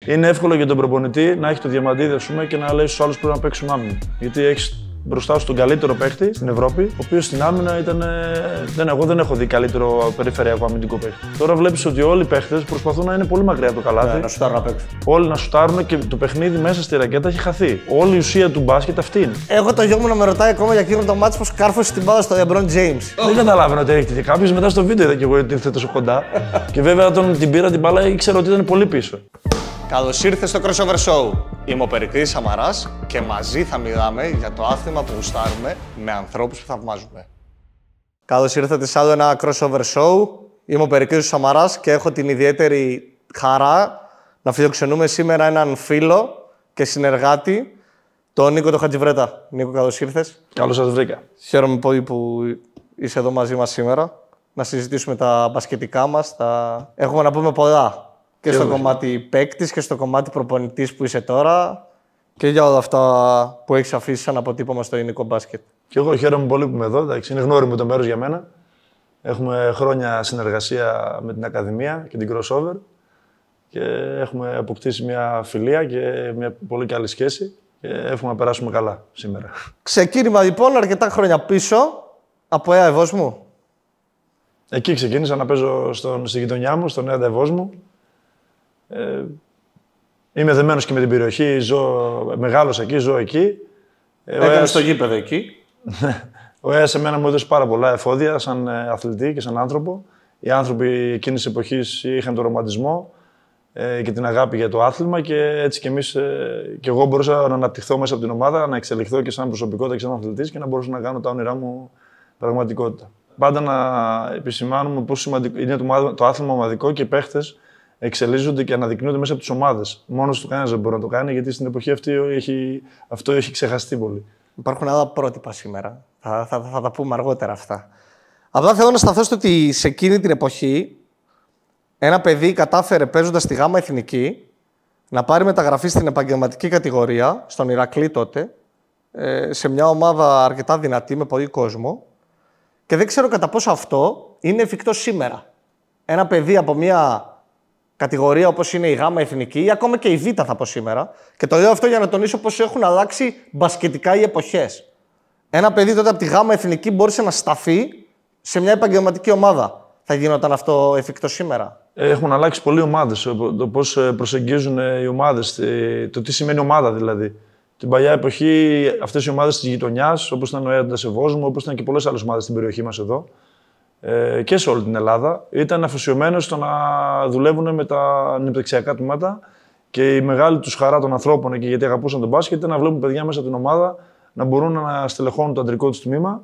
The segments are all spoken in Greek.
Είναι εύκολο για τον προπονητή να έχει το διαμαντίδι, ας πούμε, και να λέει στους άλλους πρέπει να παίξουν άμυνα. Γιατί έχεις μπροστά σου τον καλύτερο παίχτη στην Ευρώπη, ο οποίος στην άμυνα ήταν. Εγώ δεν έχω δει καλύτερο περιφερειακό αμυντικό παίχτη. Τώρα βλέπεις ότι όλοι οι παίχτες προσπαθούν να είναι πολύ μακριά από το καλάθι. Να σουτάρουν απ' έξω. Όλοι να σουτάρουν και το παιχνίδι μέσα στη ρακέτα έχει χαθεί. Όλη η ουσία του μπάσκετ αυτή είναι. Έχω το γιο μου να με ρωτάει ακόμα για εκείνο το μάτσο πως κάρφωσε την μπάλα στο LeBron James. Δεν καταλάβαινα ότι έρχεται κάποιος μετά στο βίντεο, είδα και εγώ ότι ήρθε τόσο κοντά. Και βέβαια όταν την πήρα την μπάλα ήξερα ότι ήταν πολύ πίσω. Καλώς ήρθες στο Crossover Show. Είμαι ο Περικλής Σαμαράς και μαζί θα μιλάμε για το άθλημα που γουστάρουμε με ανθρώπους που θαυμάζουμε. Καλώς ήρθατε σε άλλο ένα Crossover Show. Είμαι ο Περικλής Σαμαράς και έχω την ιδιαίτερη χαρά να φιλοξενούμε σήμερα έναν φίλο και συνεργάτη, τον Νίκο τον Χατζιβρέτα. Νίκο, καλώς ήρθες. Καλώς σας βρήκα. Χαίρομαι πολύ που είσαι εδώ μαζί μας σήμερα. Να συζητήσουμε τα μπασκετικά μας. Έχουμε να πούμε πολλά. Και στο κομμάτι παίκτης και στο κομμάτι προπονητής που είσαι τώρα και για όλα αυτά που έχεις αφήσει σαν αποτύπωμα στο ελληνικό μπάσκετ. Και εγώ χαίρομαι πολύ που είμαι εδώ. Εντάξει, είναι γνώριμο το μέρος για μένα. Έχουμε χρόνια συνεργασία με την Ακαδημία και την Crossover και έχουμε αποκτήσει μια φιλία και μια πολύ καλή σχέση και εύχομαι να περάσουμε καλά σήμερα. Ξεκίνημα λοιπόν αρκετά χρόνια πίσω από Νέα Ευόσμου. Εκεί ξεκίνησα να παίζω στη γειτονιά μου, στο Νέα Ευόσμου. Είμαι δεμένος και με την περιοχή, μεγάλωσα εκεί, ζω εκεί. Έκανες το γήπεδο εκεί. Ο ΕΑΣ εμένα μου έδωσε πάρα πολλά εφόδια σαν αθλητή και σαν άνθρωπο. Οι άνθρωποι εκείνης της εποχής είχαν τον ρομαντισμό και την αγάπη για το άθλημα και έτσι κι εμείς και εγώ μπορούσα να αναπτυχθώ μέσα από την ομάδα, να εξελιχθώ και σαν προσωπικότητα και σαν αθλητής και να μπορούσα να κάνω τα όνειρά μου πραγματικότητα. Πάντα να επισημάνουμε πόσο σημαντικό είναι το άθλημα ομαδικό και οι παίχτες εξελίσσονται και αναδεικνύονται μέσα από τις ομάδες. Μόνος του κανένας δεν μπορεί να το κάνει, γιατί στην εποχή αυτή αυτό έχει ξεχαστεί πολύ. Υπάρχουν άλλα πρότυπα σήμερα. Θα τα πούμε αργότερα αυτά. Απλά θέλω να σταθώ στο ότι σε εκείνη την εποχή ένα παιδί κατάφερε παίζοντας στη Γάμα Εθνική να πάρει μεταγραφή στην επαγγελματική κατηγορία, στον Ηρακλή τότε, σε μια ομάδα αρκετά δυνατή με πολύ κόσμο. Και δεν ξέρω κατά πόσο αυτό είναι εφικτό σήμερα. Ένα παιδί από μια κατηγορία όπως είναι η Γάμα Εθνική ή ακόμα και η Β' θα πω σήμερα. Και το λέω αυτό για να τονίσω πώς έχουν αλλάξει μπασκετικά οι εποχές. Ένα παιδί τότε από τη Γάμα Εθνική μπόρεσε να σταθεί σε μια επαγγελματική ομάδα. Θα γινόταν αυτό εφικτό σήμερα? Έχουν αλλάξει πολλοί ομάδες. Το πώς προσεγγίζουν οι ομάδες, το τι σημαίνει ομάδα δηλαδή. Την παλιά εποχή αυτές οι ομάδες της γειτονιάς, όπως ήταν ο Έοντας Ευόσμου, όπως ήταν και πολλές άλλες ομάδες στην περιοχή μας εδώ, και σε όλη την Ελλάδα, ήταν αφοσιωμένοι στο να δουλεύουν με τα ανεπτυξιακά τμήματα και η μεγάλη τους χαρά των ανθρώπων εκεί, γιατί αγαπούσαν τον μπάσκετ, ήταν να βλέπουν παιδιά μέσα από την ομάδα να μπορούν να στελεχώνουν το αντρικό τους τμήμα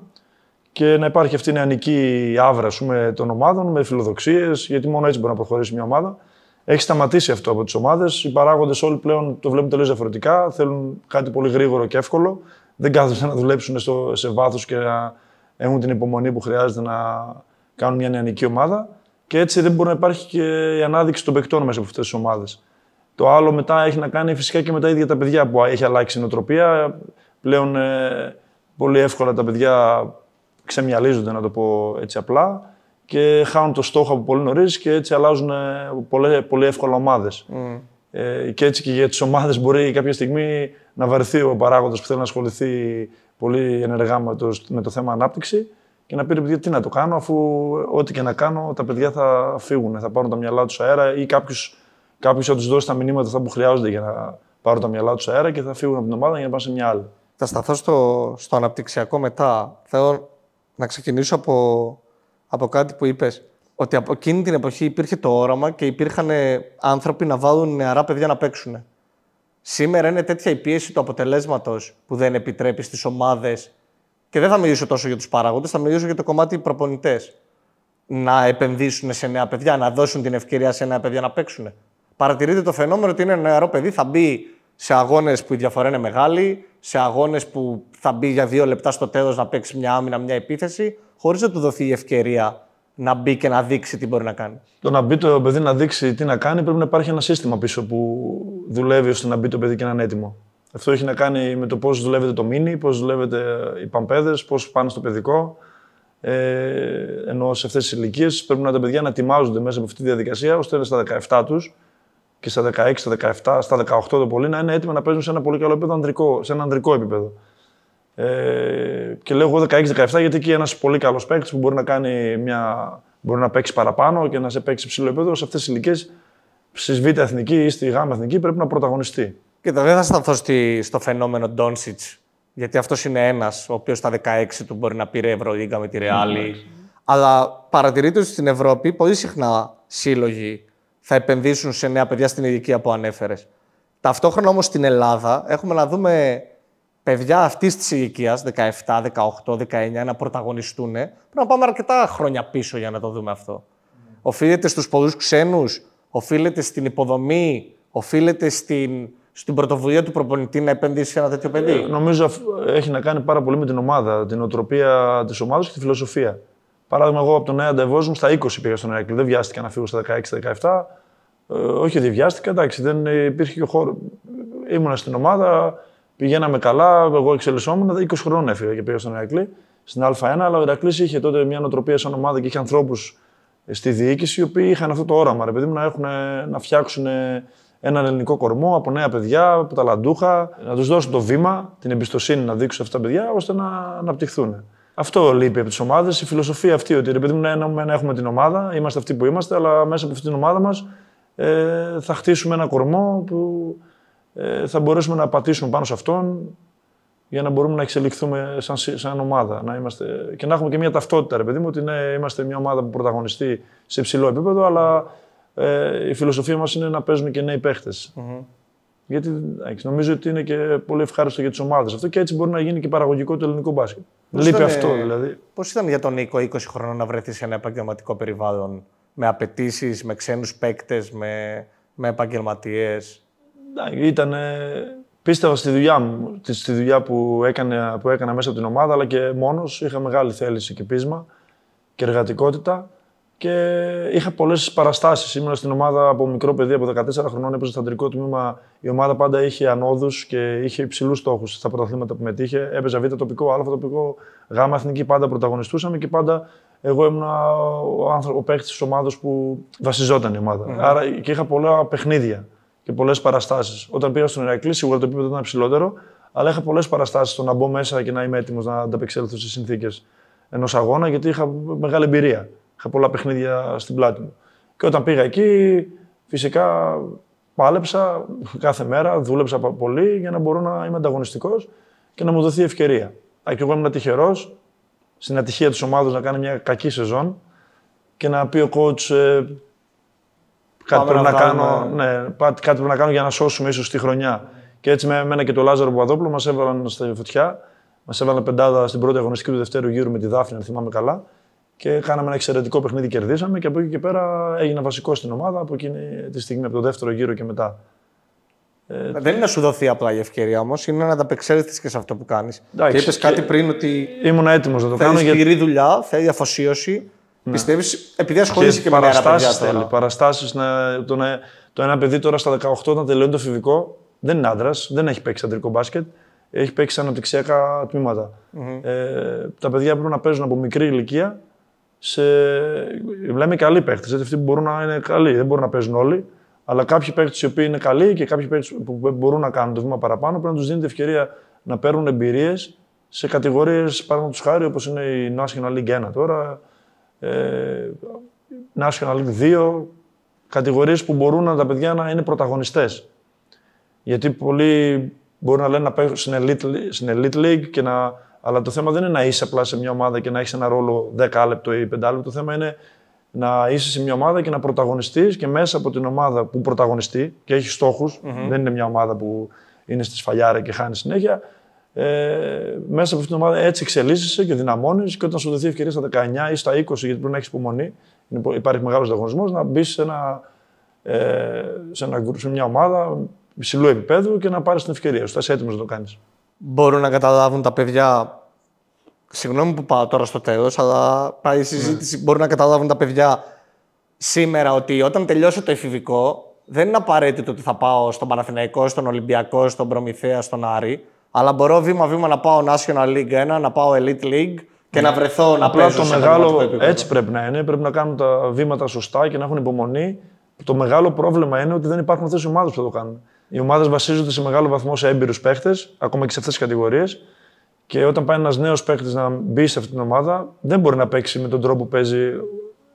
και να υπάρχει αυτή η νεανική άβρα των ομάδων με φιλοδοξίες, γιατί μόνο έτσι μπορεί να προχωρήσει μια ομάδα. Έχει σταματήσει αυτό από τις ομάδες. Οι παράγοντες όλοι πλέον το βλέπουν τελείως διαφορετικά. Θέλουν κάτι πολύ γρήγορο και εύκολο. Δεν κάθονται να δουλέψουν σε βάθος και να έχουν την υπομονή που χρειάζεται να κάνουν μια νεανική ομάδα. Και έτσι δεν μπορεί να υπάρχει και η ανάδειξη των παικτών μέσα από αυτές τις ομάδες. Το άλλο μετά έχει να κάνει φυσικά και με τα ίδια τα παιδιά που έχει αλλάξει η νοοτροπία. Πλέον πολύ εύκολα τα παιδιά ξεμυαλίζονται, να το πω έτσι απλά, και χάνουν το στόχο από πολύ νωρίς και έτσι αλλάζουν πολύ εύκολα ομάδες. Και έτσι και για τις ομάδες μπορεί κάποια στιγμή να βαρεθεί ο παράγοντας που θέλει να ασχοληθεί πολύ ενεργά με το θέμα ανάπτυξη και να πει ρε παιδιά, τι να το κάνω, αφού ό,τι και να κάνω τα παιδιά θα φύγουν, θα πάρουν τα μυαλά τους αέρα ή κάποιος θα τους δώσει τα μηνύματα αυτά που χρειάζονται για να πάρουν τα μυαλά τους αέρα και θα φύγουν από την ομάδα για να πάνε σε μια άλλη. Θα σταθώ στο αναπτυξιακό μετά. Θέλω να ξεκινήσω από κάτι που είπες, ότι από εκείνη την εποχή υπήρχε το όραμα και υπήρχαν άνθρωποι να βάλουν νεαρά παιδιά να παίξουν. Σήμερα είναι τέτοια η πίεση του αποτελέσματος που δεν επιτρέπει στις ομάδες, και δεν θα μιλήσω τόσο για τους παράγοντες, θα μιλήσω για το κομμάτι προπονητές, να επενδύσουν σε νέα παιδιά, να δώσουν την ευκαιρία σε νέα παιδιά να παίξουν. Παρατηρείτε το φαινόμενο ότι είναι ένα νεαρό παιδί, θα μπει σε αγώνες που η διαφορά είναι μεγάλη, σε αγώνες που θα μπει για 2 λεπτά στο τέλος να παίξει μια άμυνα, μια επίθεση, χωρίς να του δοθεί η ευκαιρία να μπει και να δείξει τι μπορεί να κάνει. Το να μπει το παιδί να δείξει τι να κάνει, πρέπει να υπάρχει ένα σύστημα πίσω που δουλεύει ώστε να μπει το παιδί και να είναι έτοιμο. Αυτό έχει να κάνει με το πώς δουλεύετε το μίνι, πώς δουλεύετε οι παμπέδες, πώς πάνε στο παιδικό. Ενώ σε αυτές τις ηλικίες πρέπει να τα παιδιά να ετοιμάζονται μέσα από αυτή τη διαδικασία, ώστε στα 17 τους και στα 16, στα 17, στα 18 το πολύ να είναι έτοιμοι να παίζουν σε ένα πολύ καλό επίπεδο, σε ένα ανδρικό επίπεδο. Και λέω εγώ 16-17 γιατί εκεί ένας πολύ καλός παίκτης που μπορεί να παίξει παραπάνω και να σε παίξει ψηλό επίπεδο σε αυτές τις ηλικίες, στις Β' εθνική ή στη Γ' εθνική πρέπει να πρωταγωνιστεί. Κοίτα, δεν θα σταθώ στο φαινόμενο Ντόνσιτς, γιατί αυτός είναι ένας ο οποίος στα 16 του μπορεί να πήρε Ευρωλίγκα με τη Ρεάλ. Αλλά παρατηρείται ότι στην Ευρώπη πολύ συχνά σύλλογοι θα επενδύσουν σε νέα παιδιά στην ηλικία που ανέφερες. Ταυτόχρονα όμως στην Ελλάδα έχουμε να δούμε παιδιά αυτής της ηλικίας, 17, 18, 19, να πρωταγωνιστούν. Πρέπει να πάμε αρκετά χρόνια πίσω για να το δούμε αυτό. Οφείλεται στους πολλούς ξένους, οφείλεται στην υποδομή, οφείλεται στην πρωτοβουλία του προπονητή να επενδύσει σε ένα τέτοιο παιδί. Νομίζω έχει να κάνει πάρα πολύ με την ομάδα, την οτροπία της ομάδας και τη φιλοσοφία. Παράδειγμα, εγώ από τον Νέα Ντεβόζ μου στα 20 πήγα στον Ηράκλειο. Δεν βιάστηκα να φύγω στα 16-17. Όχι ότι βιάστηκα, εντάξει, δεν υπήρχε και ο χώρο. Ήμουνα στην ομάδα, πηγαίναμε καλά, εγώ εξελισσόμουν. 20 χρόνων έφυγα και πήγα στον Ηράκλειο, στην Α1. Αλλά ο Ηράκλειος είχε τότε μια νοοτροπία σαν ομάδα και είχε ανθρώπους στη διοίκηση οι οποίοι είχαν αυτό το όραμα, ρε παιδί μου, να φτιάξουν έναν ελληνικό κορμό από νέα παιδιά, από ταλαντούχα, να τους δώσουν το βήμα, την εμπιστοσύνη να δείξουν αυτά τα παιδιά ώστε να αναπτυχθούν. Αυτό λείπει από τις ομάδες, η φιλοσοφία αυτή, ότι ρε παιδί μου, να έχουμε την ομάδα, είμαστε αυτοί που είμαστε, αλλά μέσα από αυτή την ομάδα μας θα χτίσουμε ένα κορμό που θα μπορέσουμε να πατήσουμε πάνω σε αυτόν για να μπορούμε να εξελιχθούμε σαν ομάδα. Και να έχουμε και μια ταυτότητα, ρε παιδί μου, ότι είμαστε μια ομάδα που πρωταγωνιστεί σε υψηλό επίπεδο, αλλά η φιλοσοφία μας είναι να παίζουν και νέοι παίχτες. Γιατί νομίζω ότι είναι και πολύ ευχάριστο για τις ομάδες αυτό και έτσι μπορεί να γίνει και παραγωγικό το ελληνικό μπάσκετ. Λείπει αυτό δηλαδή. Πώς ήταν για τον Νίκο 20 χρόνων να βρεθεί σε ένα επαγγελματικό περιβάλλον με απαιτήσεις, με ξένους παίκτες, με επαγγελματίες? Πίστευα στη δουλειά μου, στη δουλειά που έκανα μέσα από την ομάδα, αλλά και μόνος. Είχα μεγάλη θέληση και πείσμα και εργατικότητα. Και είχα πολλές παραστάσεις. Ήμουν στην ομάδα από μικρό παιδί, από 14 χρονών, έπαιζα στο αντρικό τμήμα. Η ομάδα πάντα είχε ανόδους και είχε υψηλούς στόχους στα πρωταθλήματα που μετήχε. Έπαιζα Β' τοπικό, Α' τοπικό, Γ' εθνική, πάντα πρωταγωνιστούσαμε και πάντα εγώ ήμουν ο παίκτης της ομάδας που βασιζόταν η ομάδα. Άρα και είχα πολλά παιχνίδια και πολλές παραστάσεις. Όταν πήγα στον Ηρακλή, σίγουρα το επίπεδο ήταν ψηλότερο, αλλά είχα πολλές παραστάσεις στο να μπω μέσα και να είμαι έτοιμος να ανταπεξέλθω στις συνθήκες ενός αγώνα, γιατί είχα μεγάλη εμπειρία. Είχα πολλά παιχνίδια στην πλάτη μου. Και όταν πήγα εκεί, φυσικά πάλεψα κάθε μέρα, δούλεψα πολύ για να μπορώ να είμαι ανταγωνιστικός και να μου δοθεί ευκαιρία. Και εγώ ήμουν τυχερός, στην ατυχία της ομάδας να κάνει μια κακή σεζόν και να πει ο coach κάτι πρέπει να κάνω για να σώσουμε ίσως τη χρονιά. Και έτσι με εμένα και τον Λάζαρο Παπαδόπουλο μας έβαλαν στη φωτιά. Μας έβαλαν πεντάδα στην πρώτη αγωνιστική του δευτέρου γύρου με τη Δάφνη, αν θυμάμαι καλά. Και κάναμε ένα εξαιρετικό παιχνίδι, κερδίσαμε και από εκεί και πέρα έγινα βασικό στην ομάδα από εκείνη τη στιγμή, από το δεύτερο γύρο και μετά. Δεν είναι να σου δοθεί απλά η ευκαιρία όμως, είναι να ανταπεξέλθεις και σε αυτό που κάνεις. Και είπες κάτι πριν ότι. Ήμουν έτοιμος να το κάνω. Θέλει σκληρή δουλειά, θέλει αφοσίωση. Ναι. Πιστεύεις, επειδή ασχολείσαι και με νέα παιδιά. Παραστάσεις. Το ένα παιδί τώρα στα 18, όταν τελειώνει το εφηβικό, δεν είναι άντρας, δεν έχει παίξει αντρικό μπάσκετ. Έχει παίξει σε αναπτυξιακά τμήματα. Τα παιδιά πρέπει να παίζουν από μικρή ηλικία. Λέμε καλοί παίκτες, αυτοί που μπορούν να είναι καλοί. Δεν μπορούν να παίζουν όλοι. Αλλά κάποιοι παίκτες οι οποίοι είναι καλοί και κάποιοι παίκτες που μπορούν να κάνουν το βήμα παραπάνω πρέπει να τους δίνεται ευκαιρία να παίρνουν εμπειρίες σε κατηγορίες, παραδείγματος χάρη, όπως είναι η National League 1 τώρα, National League 2, κατηγορίες που μπορούν τα παιδιά να είναι πρωταγωνιστές. Γιατί πολλοί μπορεί να λένε να παίζουν στην Elite League αλλά το θέμα δεν είναι να είσαι απλά σε μια ομάδα και να έχεις ένα ρόλο 10 λεπτό ή 5 λεπτό. Το θέμα είναι να είσαι σε μια ομάδα και να πρωταγωνιστείς και μέσα από την ομάδα που πρωταγωνιστεί και έχει στόχους, δεν είναι μια ομάδα που είναι στη σφαλιάρα και χάνει συνέχεια. Μέσα από αυτήν την ομάδα έτσι εξελίσσεσαι και δυναμώνεις και όταν σου δοθεί ευκαιρία στα 19 ή στα 20, γιατί πρέπει να έχεις υπομονή, υπάρχει μεγάλος ανταγωνισμός, να μπεις σε μια ομάδα υψηλού επίπεδου και να πάρεις την ευκαιρία σου. Θα είσαι έτοιμος να το κάνεις. Μπορούν να καταλάβουν τα παιδιά. Συγγνώμη που πάω τώρα στο τέλος, αλλά πάει η συζήτηση. Μπορούν να καταλάβουν τα παιδιά σήμερα ότι όταν τελειώσω το εφηβικό, δεν είναι απαραίτητο ότι θα πάω στον Παναθηναϊκό, στον Ολυμπιακό, στον Προμηθέα, στον Άρη, αλλά μπορώ βήμα-βήμα να πάω National League 1, να πάω Elite League και να βρεθώ να παίζω το μεγάλο. Έτσι πρέπει να είναι. Πρέπει να κάνουν τα βήματα σωστά και να έχουν υπομονή. Το μεγάλο πρόβλημα είναι ότι δεν υπάρχουν αυτές οι ομάδες που θα το κάνουν. Οι ομάδες βασίζονται σε μεγάλο βαθμό σε έμπειρους παίχτες, ακόμα και σε αυτές τις κατηγορίες. Και όταν πάει ένας νέος παίχτης να μπει σε αυτή την ομάδα, δεν μπορεί να παίξει με τον τρόπο που παίζει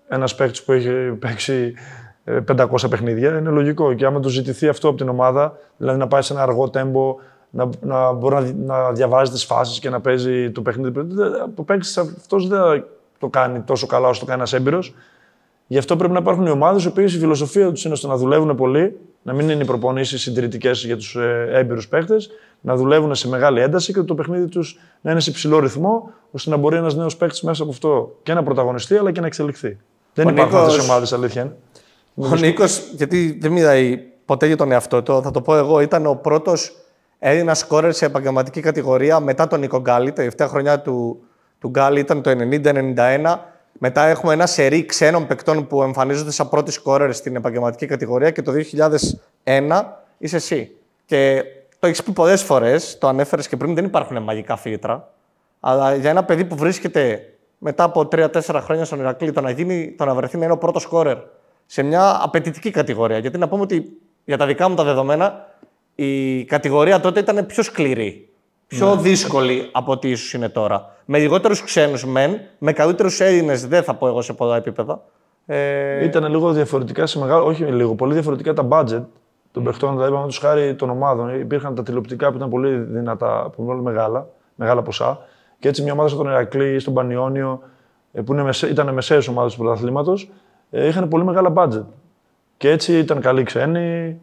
ένας παίχτης που έχει παίξει 500 παιχνίδια. Είναι λογικό. Και άμα του ζητηθεί αυτό από την ομάδα, δηλαδή να πάει σε ένα αργό τέμπο, να μπορεί να διαβάζει τις φάσεις και να παίζει το παιχνίδι, ο παίκτης αυτός δεν θα το κάνει τόσο καλά όσο το κάνει ένας έμπειρος. Γι' αυτό πρέπει να υπάρχουν οι ομάδες, οι οποίες η φιλοσοφία τους είναι ώστε να δουλεύουν πολύ, να μην είναι οι προπονήσεις συντηρητικές για τους έμπειρους παίκτες, να δουλεύουν σε μεγάλη ένταση και το παιχνίδι τους να είναι σε υψηλό ρυθμό, ώστε να μπορεί ένας νέος παίκτης μέσα από αυτό και να πρωταγωνιστεί αλλά και να εξελιχθεί. Δεν υπάρχουν αυτές οι ομάδες, αλήθεια είναι. Ο Νίκος, γιατί δεν μιλάει ποτέ για τον εαυτό του, θα το πω εγώ, ήταν ο πρώτος Έλληνας σκόρερ σε επαγγελματική κατηγορία μετά τον Νίκο Γκάλι. Τα τελευταία χρονιά του Γκάλι ήταν το 90-91. Μετά έχουμε ένα σερί ξένων παικτών που εμφανίζονται σαν πρώτοι σκόρερ στην επαγγελματική κατηγορία και το 2001 είσαι εσύ. Και το έχεις πει πολλές φορές, το ανέφερες και πριν, δεν υπάρχουν μαγικά φίλτρα. Αλλά για ένα παιδί που βρίσκεται μετά από 3-4 χρόνια στον Ηρακλή, το να βρεθεί να είναι ο πρώτος σκόρερ σε μια απαιτητική κατηγορία. Γιατί να πούμε ότι για τα δικά μου τα δεδομένα, η κατηγορία τότε ήταν πιο σκληρή. Πιο δύσκολη από ό,τι ίσως είναι τώρα. Με λιγότερους ξένους μεν, με καλύτερους Έλληνες δεν θα πω εγώ σε πολλά επίπεδα. Ήταν λίγο διαφορετικά όχι λίγο, πολύ διαφορετικά τα budget των παιχτών. Δηλαδή, παραδείγματος χάρη των ομάδων. Υπήρχαν τα τηλεοπτικά που ήταν πολύ δυνατά, πολύ μεγάλα ποσά. Και έτσι μια ομάδα στον Ηρακλή ή στον Πανιόνιο, που ήταν μεσαίες ομάδες του πρωταθλήματος, είχαν πολύ μεγάλα budget. Και έτσι ήταν καλοί ξένοι,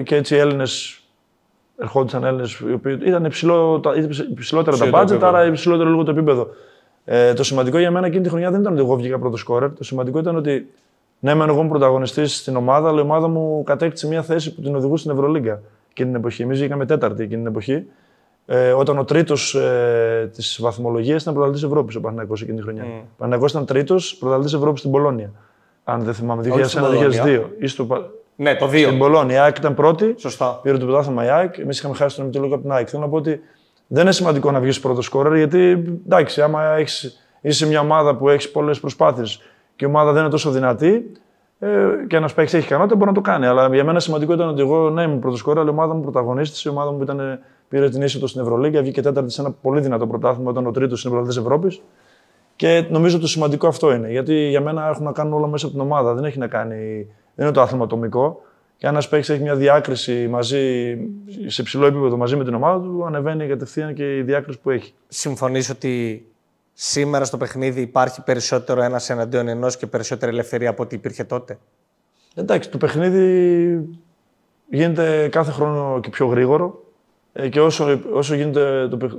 και έτσι οι Έλληνες. Ερχόντουσαν Έλληνες οι οποίοι ήταν υψηλότερα τα budget, άρα υψηλότερο λίγο το επίπεδο. Το σημαντικό για μένα εκείνη τη χρονιά δεν ήταν ότι εγώ βγήκα πρώτο σκόρερ. Το σημαντικό ήταν ότι ναι, μεν εγώ ήμουν πρωταγωνιστής στην ομάδα, αλλά η ομάδα μου κατέκτησε μια θέση που την οδηγούσε στην Ευρωλίγκα εκείνη την εποχή. Εμείς βγήκαμε τέταρτη εκείνη την εποχή. Όταν ο τρίτος της βαθμολογίας ήταν πρωταθλητής Ευρώπης ο Παναθηναϊκός εκείνη τη χρονιά. Ο Παναθηναϊκός ήταν τρίτος πρωταθλητής Ευρώπης στην Πολώνια. Αν δεν θυμάμαι, 2001-2002. Ναι, το 2. Στην Πολώνια. Η ΑΕΚ ήταν πρώτη. Σωστά. Πήρε το πρωτάθλημα η ΑΕΚ. Εμείς είχαμε χάσει τον ημιτελικό από την ΑΕΚ. Θέλω να πω ότι δεν είναι σημαντικό να βγεις πρώτο σκόρερ, γιατί εντάξει, άμα είσαι σε μια ομάδα που έχει πολλές προσπάθειες και η ομάδα δεν είναι τόσο δυνατή και ένας παίκτης έχει ικανότητα, μπορεί να το κάνει. Αλλά για μένα σημαντικό ήταν ότι εγώ ναι, ήμουν πρώτο σκόρερ, αλλά η ομάδα μου πρωταγωνίστησε. Η ομάδα μου πήρε την ίσο στην Ευρωλίγκα, βγήκε τέταρτη σε ένα πολύ δυνατό πρωτάθλημα, ήταν ο τρίτος στην πρωταθλητής Ευρώπης. Και νομίζω το σημαντικό αυτό είναι. Γιατί για μένα έχουν να κάνουν όλα μέσα από την ομάδα. Δεν έχει να κάνει. Δεν είναι το άθλημα ατομικό. Και αν ένα παίκτης έχει μια διάκριση σε ψηλό επίπεδο μαζί με την ομάδα του, ανεβαίνει κατευθείαν και η διάκριση που έχει. Συμφωνείς ότι σήμερα στο παιχνίδι υπάρχει περισσότερο ένας εναντίον ενός και περισσότερη ελευθερία από ό,τι υπήρχε τότε? Εντάξει, το παιχνίδι γίνεται κάθε χρόνο και πιο γρήγορο. Και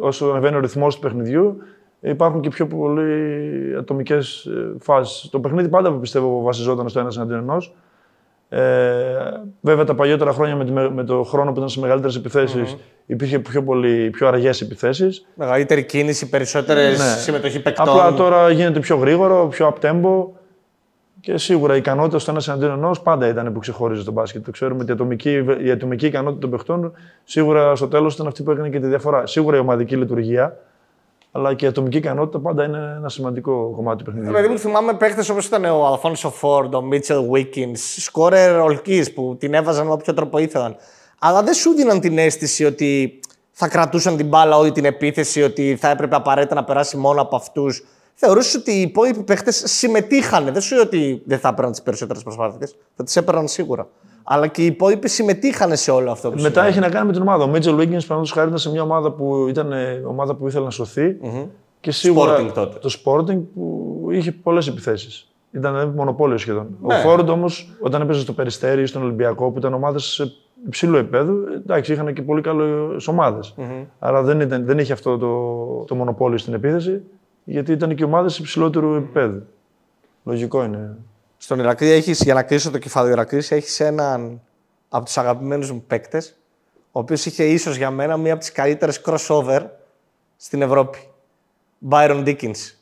όσο ανεβαίνει ο ρυθμός του παιχνιδιού, υπάρχουν και πιο πολλοί ατομικές φάσεις. Το παιχνίδι πάντα πιστεύω βασιζόταν στο ένας εναντίον ενός. Βέβαια τα παλιότερα χρόνια με το χρόνο που ήταν σε μεγαλύτερες επιθέσεις υπήρχε πιο αργές επιθέσεις. Μεγαλύτερη κίνηση, περισσότερες συμμετοχή παικτών. Απλά τώρα γίνεται πιο γρήγορο, πιο up-tempo και σίγουρα η ικανότητα στο ένας εναντίον ενός πάντα ήταν που ξεχώριζε τον μπάσκετ. Το ξέρουμε ότι η ατομική ικανότητα των παιχτών σίγουρα στο τέλος ήταν αυτή που έκανε και τη διαφορά. Σίγουρα η ομαδική λειτουργία, αλλά και η ατομική ικανότητα πάντα είναι ένα σημαντικό κομμάτι του παιχνιδιού. Δηλαδή, θυμάμαι παίχτες όπως ήταν ο Αλφόνσο Φόρντ, ο Μίτσελ Βίκινς, σκόρερ ολκής που την έβαζαν με όποιο τρόπο ήθελαν. Αλλά δεν σου δίναν την αίσθηση ότι θα κρατούσαν την μπάλα όλη την επίθεση, ότι θα έπρεπε απαραίτητα να περάσει μόνο από αυτούς. Θεωρούσες ότι οι υπόλοιποι παίχτες συμμετείχαν. Δεν σου λέω ότι δεν θα έπαιρναν τις περισσότερες προσπάθειες, θα τις έπαιρναν σίγουρα. Αλλά και οι υπόλοιποι συμμετείχαν σε όλο αυτό που μετά έχει να κάνει με την ομάδα. Ο Μίτσελ Βίκινς, παραδείγματος χάρη, ήταν σε μια ομάδα που ήταν ομάδα που ήθελε να σωθεί. Και σίγουρα το Sporting που είχε πολλές επιθέσεις. Ήταν μονοπόλιο σχεδόν. Ναι. Ο Φόρντ όμως, όταν έπαιζε στο Περιστέρι ή στον Ολυμπιακό, που ήταν ομάδες υψηλού επίπεδου, εντάξει, είχαν και πολύ καλές ομάδες. Άρα δεν είχε αυτό το μονοπόλιο στην επίθεση, γιατί ήταν και ομάδες υψηλότερου επίπεδου. Λογικό είναι. Στον Ηρακλή έχεις, για να κλείσω το κεφάλαιο Ηρακλής, έχεις έναν από τους αγαπημένους μου παίκτες, ο οποίος είχε ίσως για μένα μία από τις καλύτερες crossover στην Ευρώπη. Byron Dickens.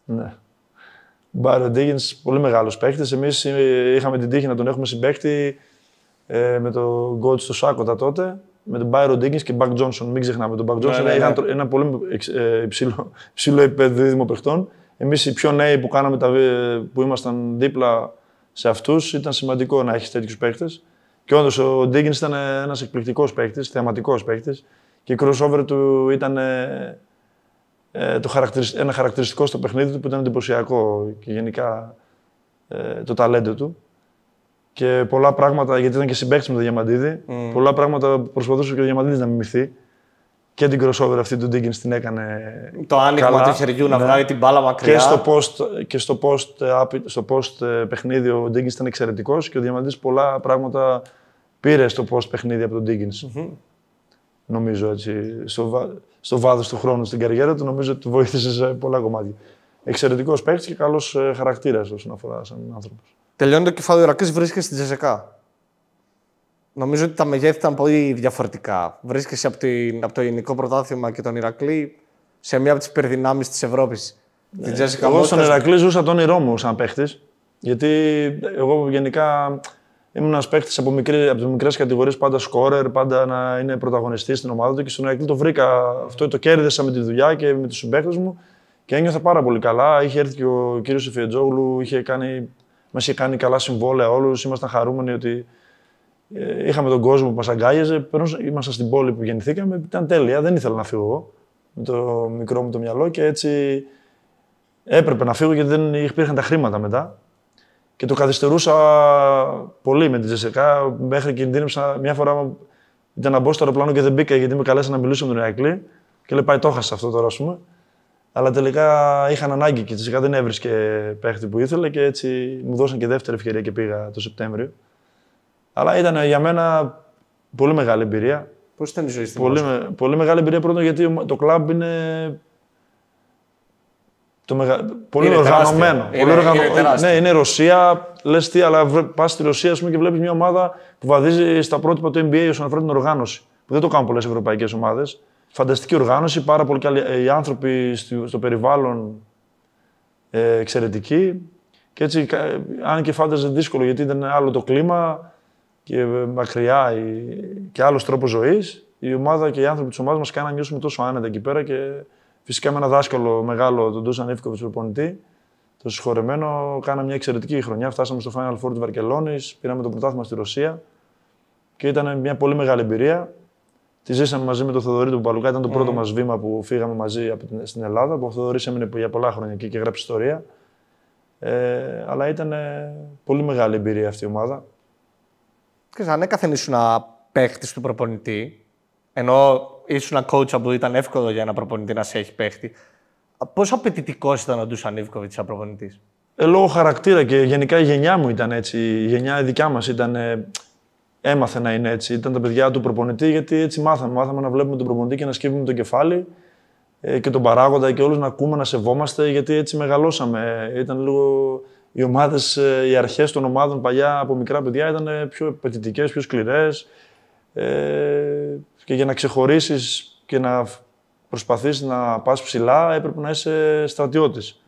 Ναι. Byron Dickens, πολύ μεγάλος παίκτης. Εμείς είχαμε την τύχη να τον έχουμε συμπαίκτη με τον coach του Σάκοτα τότε, με τον Byron Dickens και Buck Johnson. Μην ξεχνάμε τον Buck Johnson. Είχαν ένα πολύ υψηλό επίπεδο δίδυμο παιχτών. Εμείς οι πιο νέοι που ήμασταν δίπλα σε αυτούς ήταν σημαντικό να έχεις τέτοιους παίκτες. Και όντως ο Ντίγκινς ήταν ένας εκπληκτικός παίκτης, θεαματικός παίκτης. Και η crossover του ήταν ένα χαρακτηριστικό στο παιχνίδι του που ήταν εντυπωσιακό και γενικά το ταλέντο του. Και πολλά πράγματα, γιατί ήταν και συμπαίκτης με τον Διαμαντίδη, πολλά πράγματα προσπαθούσε και ο Διαμαντίδης να μιμηθεί. Και την crossover αυτή του Ντίγκινς την έκανε. Το άνοιγμα του χεριού να βγάλει την μπάλα μακριά. Και στο post παιχνίδι ο Ντίγκινς ήταν εξαιρετικός και ο Διαμαντίδης πολλά πράγματα πήρε στο post παιχνίδι από τον Ντίγκινς. Νομίζω έτσι. Στο βάθος του χρόνου στην καριέρα του, νομίζω ότι του βοήθησε σε πολλά κομμάτια. Εξαιρετικός παίκτης και καλός χαρακτήρας όσον αφορά σαν άνθρωπος. Τελειώνει το κεφάλαιο Ηρακλής, βρίσκεσαι στη Τζεσεκά. Νομίζω ότι τα μεγέθη ήταν πολύ διαφορετικά. Βρίσκεσαι από το ελληνικό πρωτάθλημα και τον Ηρακλή σε μία από τις υπερδυνάμεις της Ευρώπης. Εγώ στον Ηρακλή ζούσα το όνειρό μου σαν παίχτης. Γιατί εγώ γενικά ήμουν ένας παίχτης από μικρές κατηγορίες, πάντα σκόρερ, πάντα να είναι πρωταγωνιστής στην ομάδα του. Και στον Ηρακλή το βρήκα αυτό, το κέρδισα με τη δουλειά και με τους συμπαίχτες μου και ένιωθα πάρα πολύ καλά. Είχε έρθει και ο κύριος Εφιετζόγλου, μας είχε κάνει καλά συμβόλαια όλους. Ήμασταν χαρούμενοι ότι είχαμε τον κόσμο που μας αγκάγιαζε. Ήμασταν στην πόλη που γεννηθήκαμε, ήταν τέλεια. Δεν ήθελα να φύγω εγώ με το μικρό μου το μυαλό και έτσι έπρεπε να φύγω γιατί δεν υπήρχαν τα χρήματα μετά. Και το καθυστερούσα πολύ με την Τζεσεκά. Μέχρι κινδύνευσα μια φορά. Ήταν να μπω στο αεροπλάνο και δεν μπήκα γιατί με καλέσαν να μιλήσω με τον Ηρακλή. Και λέει: Πάει, το έχασα αυτό τώρα, ας πούμε. Αλλά τελικά είχαν ανάγκη και η Τζεσεκά δεν έβρισκε παίχτη που ήθελε και έτσι μου δώσαν και δεύτερη ευκαιρία και πήγα το Σεπτέμβριο. Αλλά ήταν για μένα πολύ μεγάλη εμπειρία. Πώς ήταν η ζωή στην Μόσχα? Πολύ μεγάλη εμπειρία πρώτον γιατί το κλαμπ είναι. Πολύ οργανωμένο. Ναι, είναι Ρωσία. Λες τι, αλλά πας στη Ρωσία και βλέπεις μια ομάδα που βαδίζει στα πρότυπα του NBA όσον αφορά την οργάνωση. Που δεν το κάνουν πολλές ευρωπαϊκές ομάδες. Φανταστική οργάνωση, πάρα πολύ καλοί οι άνθρωποι στο περιβάλλον εξαιρετικοί. Και έτσι, αν και φάνταζε δύσκολο γιατί ήταν άλλο το κλίμα και μακριά και άλλος τρόπος ζωής, η ομάδα και οι άνθρωποι της ομάδας μας κάναν να νιώσουμε τόσο άνετα εκεί πέρα. Και φυσικά με ένα δάσκαλο μεγάλο, τον Ντούσαν Ίβκοβιτς, προπονητή, το συγχωρεμένο, κάναμε μια εξαιρετική χρονιά. Φτάσαμε στο Final Four της Βαρκελόνης, πήραμε το πρωτάθλημα στη Ρωσία και ήταν μια πολύ μεγάλη εμπειρία. Τη ζήσαμε μαζί με τον Θοδωρή του Παλουκά, ήταν το πρώτο μας βήμα που φύγαμε μαζί στην Ελλάδα. Που ο Θοδωρής έμεινε για πολλά χρόνια εκεί και γράψει ιστορία. Αλλά ήταν πολύ μεγάλη εμπειρία αυτή η ομάδα. Ανέκαθεν ήσουν παίχτης του προπονητή, ενώ ήσουν coach που ήταν εύκολο για ένα προπονητή να σε έχει παίχτη. Πόσο απαιτητικός ήταν ο Ντούσαν Ίβκοβιτς σαν προπονητής? Λόγω χαρακτήρα και γενικά η γενιά μου ήταν έτσι. Η γενιά δικιά μας έμαθε να είναι έτσι. Ήταν τα παιδιά του προπονητή, γιατί έτσι μάθαμε. Μάθαμε να βλέπουμε τον προπονητή και να σκύβουμε το κεφάλι και τον παράγοντα και όλους να ακούμε, να σεβόμαστε, γιατί έτσι μεγαλώσαμε. Ήταν λίγο οι ομάδες, οι αρχές των ομάδων παλιά από μικρά παιδιά ήταν πιο απαιτητικές, πιο σκληρές. Και για να ξεχωρίσεις και να προσπαθείς να πας ψηλά, έπρεπε να είσαι στρατιώτης.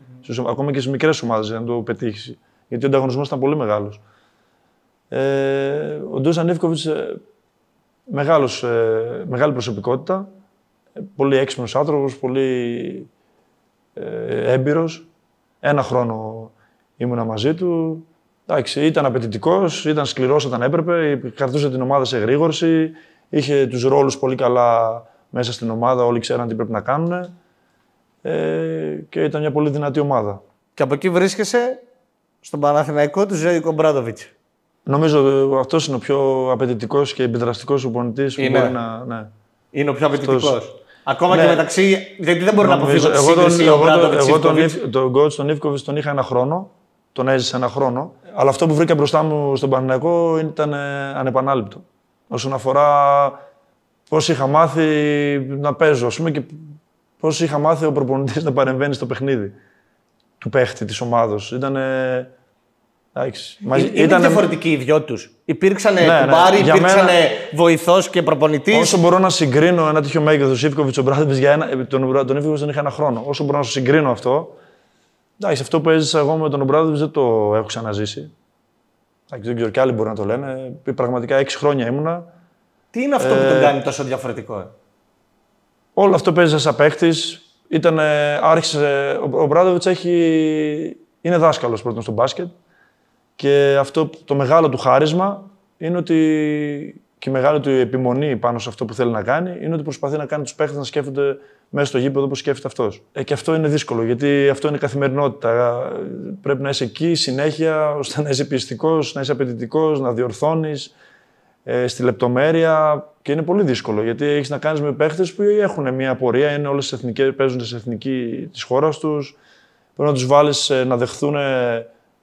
Ακόμα και στις μικρές ομάδες για να το πετύχεις. Γιατί ο ανταγωνισμός ήταν πολύ μεγάλος. Ο Ντούσαν Ίβκοβιτς, μεγάλη προσωπικότητα, πολύ έξυπνος άνθρωπος, πολύ έμπειρος. Ένα χρόνο ήμουνα μαζί του. Εντάξει, ήταν απαιτητικός, ήταν σκληρός όταν έπρεπε, κρατούσε την ομάδα σε εγρήγορση, είχε τους ρόλους πολύ καλά μέσα στην ομάδα, όλοι ξέραν τι πρέπει να κάνουν και ήταν μια πολύ δυνατή ομάδα. Και από εκεί βρίσκεσαι στον Παναθηναϊκό του Ζέλικο Ομπράντοβιτς. Νομίζω αυτός είναι ο πιο απαιτητικός και επιδραστικός οπονητής που μπορεί να. Ναι. Είναι ο πιο απαιτητικός. Ακόμα και μεταξύ. Γιατί δεν μπορεί να αποφύγω τη σύγκριση. Εγώ τον coach τον Ίβκοβιτς τον είχα ένα χρόνο. Τον έζησα ένα χρόνο. Αλλά αυτό που βρήκα μπροστά μου στον Παναθηναϊκό ήταν ανεπανάληπτο. Όσον αφορά πώς είχα μάθει να παίζω, ας πούμε, και πώς είχα μάθει ο προπονητής να παρεμβαίνει στο παιχνίδι του παίχτη της ομάδος. Είναι διαφορετικοί οι δυο τους. Υπήρξαν κουμπάρι, υπήρξαν βοηθός και προπονητής. Όσο μπορώ να συγκρίνω ένα τέτοιο μέγεθος, Ίβκοβιτς, ο Ομπράντοβιτς, τον Ίβκοβιτς τον είχα ένα χρόνο. Όσο μπορώ να σου συγκρίνω αυτό, αυτό που έζησα εγώ με τον Ομπράντοβιτς δεν το έχω ξαναζήσει. Δεν ξέρω κι άλλοι μπορεί να το λένε. Πραγματικά 6 χρόνια ήμουνα. Τι είναι αυτό που τον κάνει τόσο διαφορετικό? Όλο αυτό που έζησα σαν παίκτης. Ο Ομπράντοβιτς είναι δάσκαλος πρώτον στο μπάσκετ. Και αυτό το μεγάλο του χάρισμα είναι ότι. Και η μεγάλη του επιμονή πάνω σε αυτό που θέλει να κάνει είναι ότι προσπαθεί να κάνει τους παίχτες να σκέφτονται μέσα στο γήπεδο όπως σκέφτεται αυτός. Και αυτό είναι δύσκολο, γιατί αυτό είναι καθημερινότητα. Πρέπει να είσαι εκεί συνέχεια, ώστε να είσαι πιεστικός, να είσαι απαιτητικός, να διορθώνεις στη λεπτομέρεια. Και είναι πολύ δύσκολο, γιατί έχεις να κάνεις με παίχτες που έχουν μια πορεία, είναι όλες εθνικές, παίζουν σε εθνική της χώρας τους. Πρέπει να τους βάλεις να δεχθούν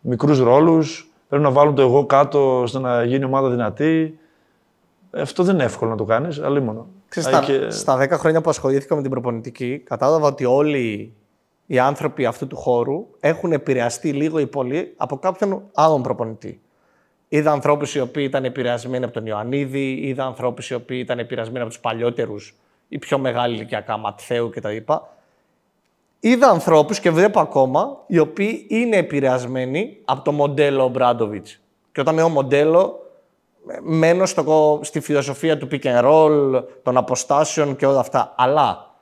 μικρούς ρόλους. Πρέπει να βάλουν το εγώ κάτω ώστε να γίνει ομάδα δυνατή. Αυτό δεν είναι εύκολο να το κάνεις, αλλήμονο. Στα 10 χρόνια που ασχολήθηκα με την προπονητική, κατάλαβα ότι όλοι οι άνθρωποι αυτού του χώρου έχουν επηρεαστεί λίγο ή πολύ από κάποιον άλλον προπονητή. Είδα ανθρώπους οι οποίοι ήταν επηρεασμένοι από τον Ιωαννίδη, είδα ανθρώπους οι οποίοι ήταν επηρεασμένοι από τους παλιότερους ή πιο μεγάλοι ηλικιακά, Ματθαίου κτλ. Είδα ανθρώπους και βλέπω ακόμα οι οποίοι είναι επηρεασμένοι από το μοντέλο Ομπράντοβιτς. Και όταν λέω μοντέλο, μένω στη φιλοσοφία του pick and roll, των αποστάσεων και όλα αυτά. Αλλά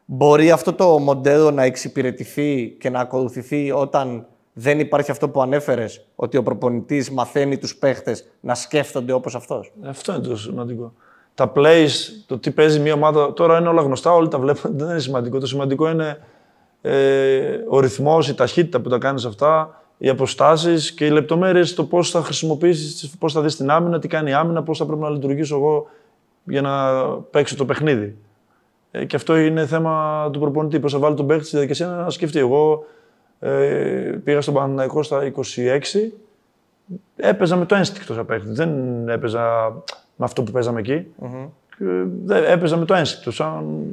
μπορεί αυτό το μοντέλο να εξυπηρετηθεί και να ακολουθηθεί όταν δεν υπάρχει αυτό που ανέφερες, ότι ο προπονητής μαθαίνει τους παίχτες να σκέφτονται όπως αυτός. Αυτό είναι το σημαντικό. Τα plays, το τι παίζει μια ομάδα, τώρα είναι όλα γνωστά, όλοι τα βλέπουν, δεν είναι σημαντικό. Το σημαντικό είναι ο ρυθμός, η ταχύτητα που τα κάνεις αυτά, οι αποστάσεις και οι λεπτομέρειες, το πώς θα χρησιμοποιήσεις, πώς θα δεις την άμυνα, τι κάνει η άμυνα, πώς θα πρέπει να λειτουργήσω εγώ για να παίξω το παιχνίδι. Και αυτό είναι θέμα του προπονητή. Πώς θα βάλει τον παίκτη στη διαδικασία να σκεφτεί. Εγώ πήγα στον Παναθηναϊκό στα 26, έπαιζα με το ένστικτο σαν παίκτη. Δεν έπαιζα με αυτό που παίζαμε εκεί. Έπαιζα με το ένστικτο, σαν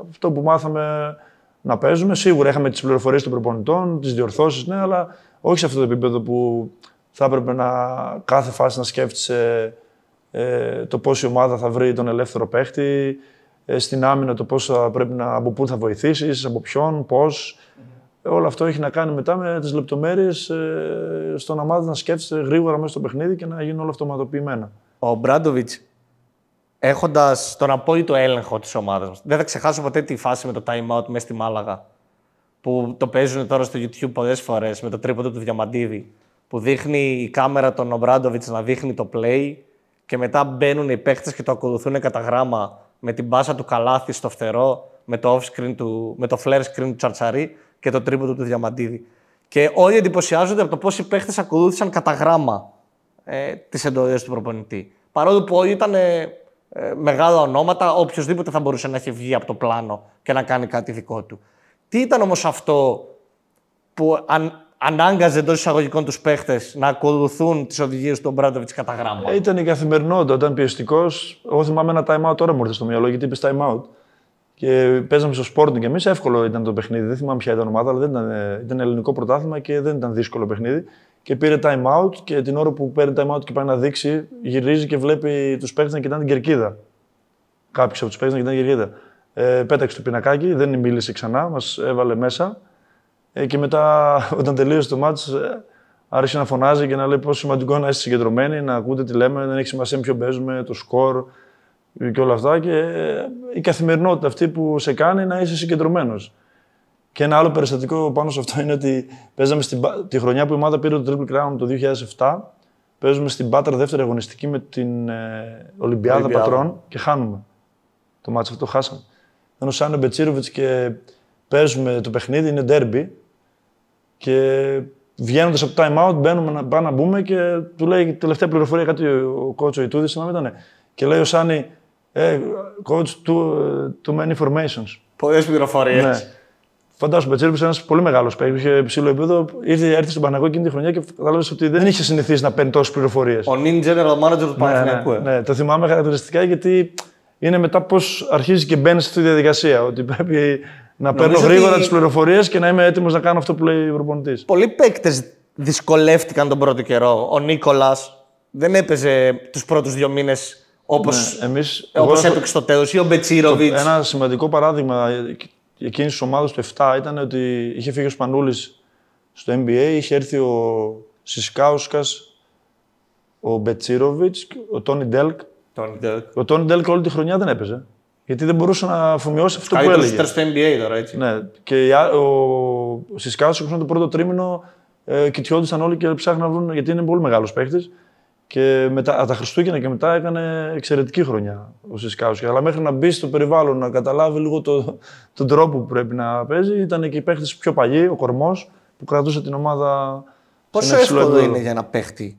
αυτό που μάθαμε να παίζουμε. Σίγουρα είχαμε τις πληροφορίες των προπονητών, τις διορθώσεις, ναι, αλλά όχι σε αυτό το επίπεδο που θα έπρεπε κάθε φάση να σκέφτεσαι το πώς η ομάδα θα βρει τον ελεύθερο παίχτη, στην άμυνα το πώς από πού θα βοηθήσεις, από ποιον, πώς. Όλο αυτό έχει να κάνει μετά με τις λεπτομέρειες στο να μάθεις να σκέφτεσαι γρήγορα μέσα στο παιχνίδι και να γίνουν όλα αυτοματοποιημένα. Ο Ομπράντοβιτς, έχοντας τον απόλυτο έλεγχο της ομάδας μας, δεν θα ξεχάσω ποτέ τη φάση με το time out μέσα στη Μάλαγα, που το παίζουν τώρα στο YouTube πολλές φορές με το τρίποντο του Διαμαντίδη, που δείχνει η κάμερα τον Ομπράντοβιτς να δείχνει το play και μετά μπαίνουν οι παίχτες και το ακολουθούν κατά γράμμα με την μπάσα του Καλάθι στο φτερό, με το flare screen του Τσαρτσαρί και το τρίποντο του Διαμαντίδη. Και όλοι εντυπωσιάζονται από το πώς οι παίχτες ακολούθησαν κατά γράμμα τις εντολές του προπονητή. Παρόλο που όλοι ήταν μεγάλα ονόματα, οποιοδήποτε θα μπορούσε να έχει βγει από το πλάνο και να κάνει κάτι δικό του. Τι ήταν όμως αυτό που ανάγκαζε εντός εισαγωγικών τους παίχτες να ακολουθούν τις οδηγίες του Ομπράντοβιτς κατά γράμμα? Ήταν η καθημερινότητα, ήταν πιεστικός. Εγώ θυμάμαι ένα time out, τώρα μου ήρθε στο μυαλό, γιατί είπες time out. Και παίζαμε στο Sporting και εμείς, εύκολο ήταν το παιχνίδι. Δεν θυμάμαι ποια ήταν ομάδα, αλλά ήταν ελληνικό πρωτάθλημα και δεν ήταν δύσκολο παιχνίδι. Και πήρε time out και την ώρα που παίρνει time out και πάει να δείξει, γυρίζει και βλέπει τους παίκτες να κοιτάνε την κερκίδα. Κάποιους από τους παίκτες να κοιτάνε την κερκίδα. Πέταξε το πινακάκι, δεν μίλησε ξανά, μας έβαλε μέσα. Και μετά, όταν τελείωσε το μάτς, άρχισε να φωνάζει και να λέει πόσο σημαντικό είναι να είστε συγκεντρωμένοι, να ακούτε τι λέμε, δεν έχει σημασία με ποιο παίζουμε, το σκορ και όλα αυτά. Και η καθημερινότητα αυτή που σε κάνει να είσαι συγκεντρωμένος. Και ένα άλλο περιστατικό πάνω σε αυτό είναι ότι παίζαμε τη χρονιά που η ομάδα πήρε το Triple Crown το 2007. Παίζουμε στην Πάτρα δεύτερη αγωνιστική με την Ολυμπιάδα Πατρών και χάνουμε. Το μάτς αυτό χάσαμε. Ήταν ο Σάνιο Μπετσίροβιτς και παίζουμε το παιχνίδι, είναι derby. Και βγαίνοντας από το time out, πάμε να μπούμε και του λέει τελευταία πληροφορία κάτι ο coach ο Ιτούδης, να μην ήταν. Και λέει ο Σάνι, coach, too many informations. Πολλές πληροφορίες. Ναι. Φαντάζομαι, ο Μπετσίροβιτς είναι ένας πολύ μεγάλος παίκτης, είχε υψηλό επίπεδο. Έρθει στον Παναθηναϊκό εκείνη τη χρονιά και κατάλαβες ότι δεν είχε συνηθίσει να παίρνει τόσες πληροφορίες. Ο νυν general manager του Παναθηναϊκού. Ναι, το θυμάμαι χαρακτηριστικά γιατί είναι μετά πώς αρχίζει και μπαίνει σε αυτή τη διαδικασία. Ότι πρέπει να παίρνω γρήγορα τις πληροφορίες και να είμαι έτοιμος να κάνω αυτό που λέει ο προπονητής. Πολλοί παίκτες δυσκολεύτηκαν τον πρώτο καιρό. Ο Νίκολας δεν έπαιζε τους πρώτους 2 μήνες όπως έπαιξε στο τέλος, ή ο Μπετσίροβιτς. Ένα σημαντικό παράδειγμα εκείνης της ομάδας του 7 ήταν ότι είχε φύγει ο Σπανούλης στο NBA, είχε έρθει ο Σισκάουσκας, ο Μπετσίροβιτς, ο Τόνι Ντέλκ. Ο Τόνι Ντέλκ όλη τη χρονιά δεν έπαιζε. Γιατί δεν μπορούσε να αφομοιώσει αυτό που έλεγε. Καλύτερος στο NBA τώρα, έτσι. Ναι. Και ο Σισκάουσκας το πρώτο τρίμηνο κοιτιόντουσαν όλοι και ψάχναν να βρουν, γιατί είναι πολύ μεγάλος παίκτης. Και μετά, από τα Χριστούγεννα και μετά έκανε εξαιρετική χρονιά ο Σισκάουσκι. Αλλά μέχρι να μπει στο περιβάλλον, να καταλάβει λίγο τον τρόπο που πρέπει να παίζει, ήταν και οι παίκτες πιο παλιοί, ο κορμός, που κρατούσε την ομάδα. Πόσο εύκολο είναι για ένα παίχτη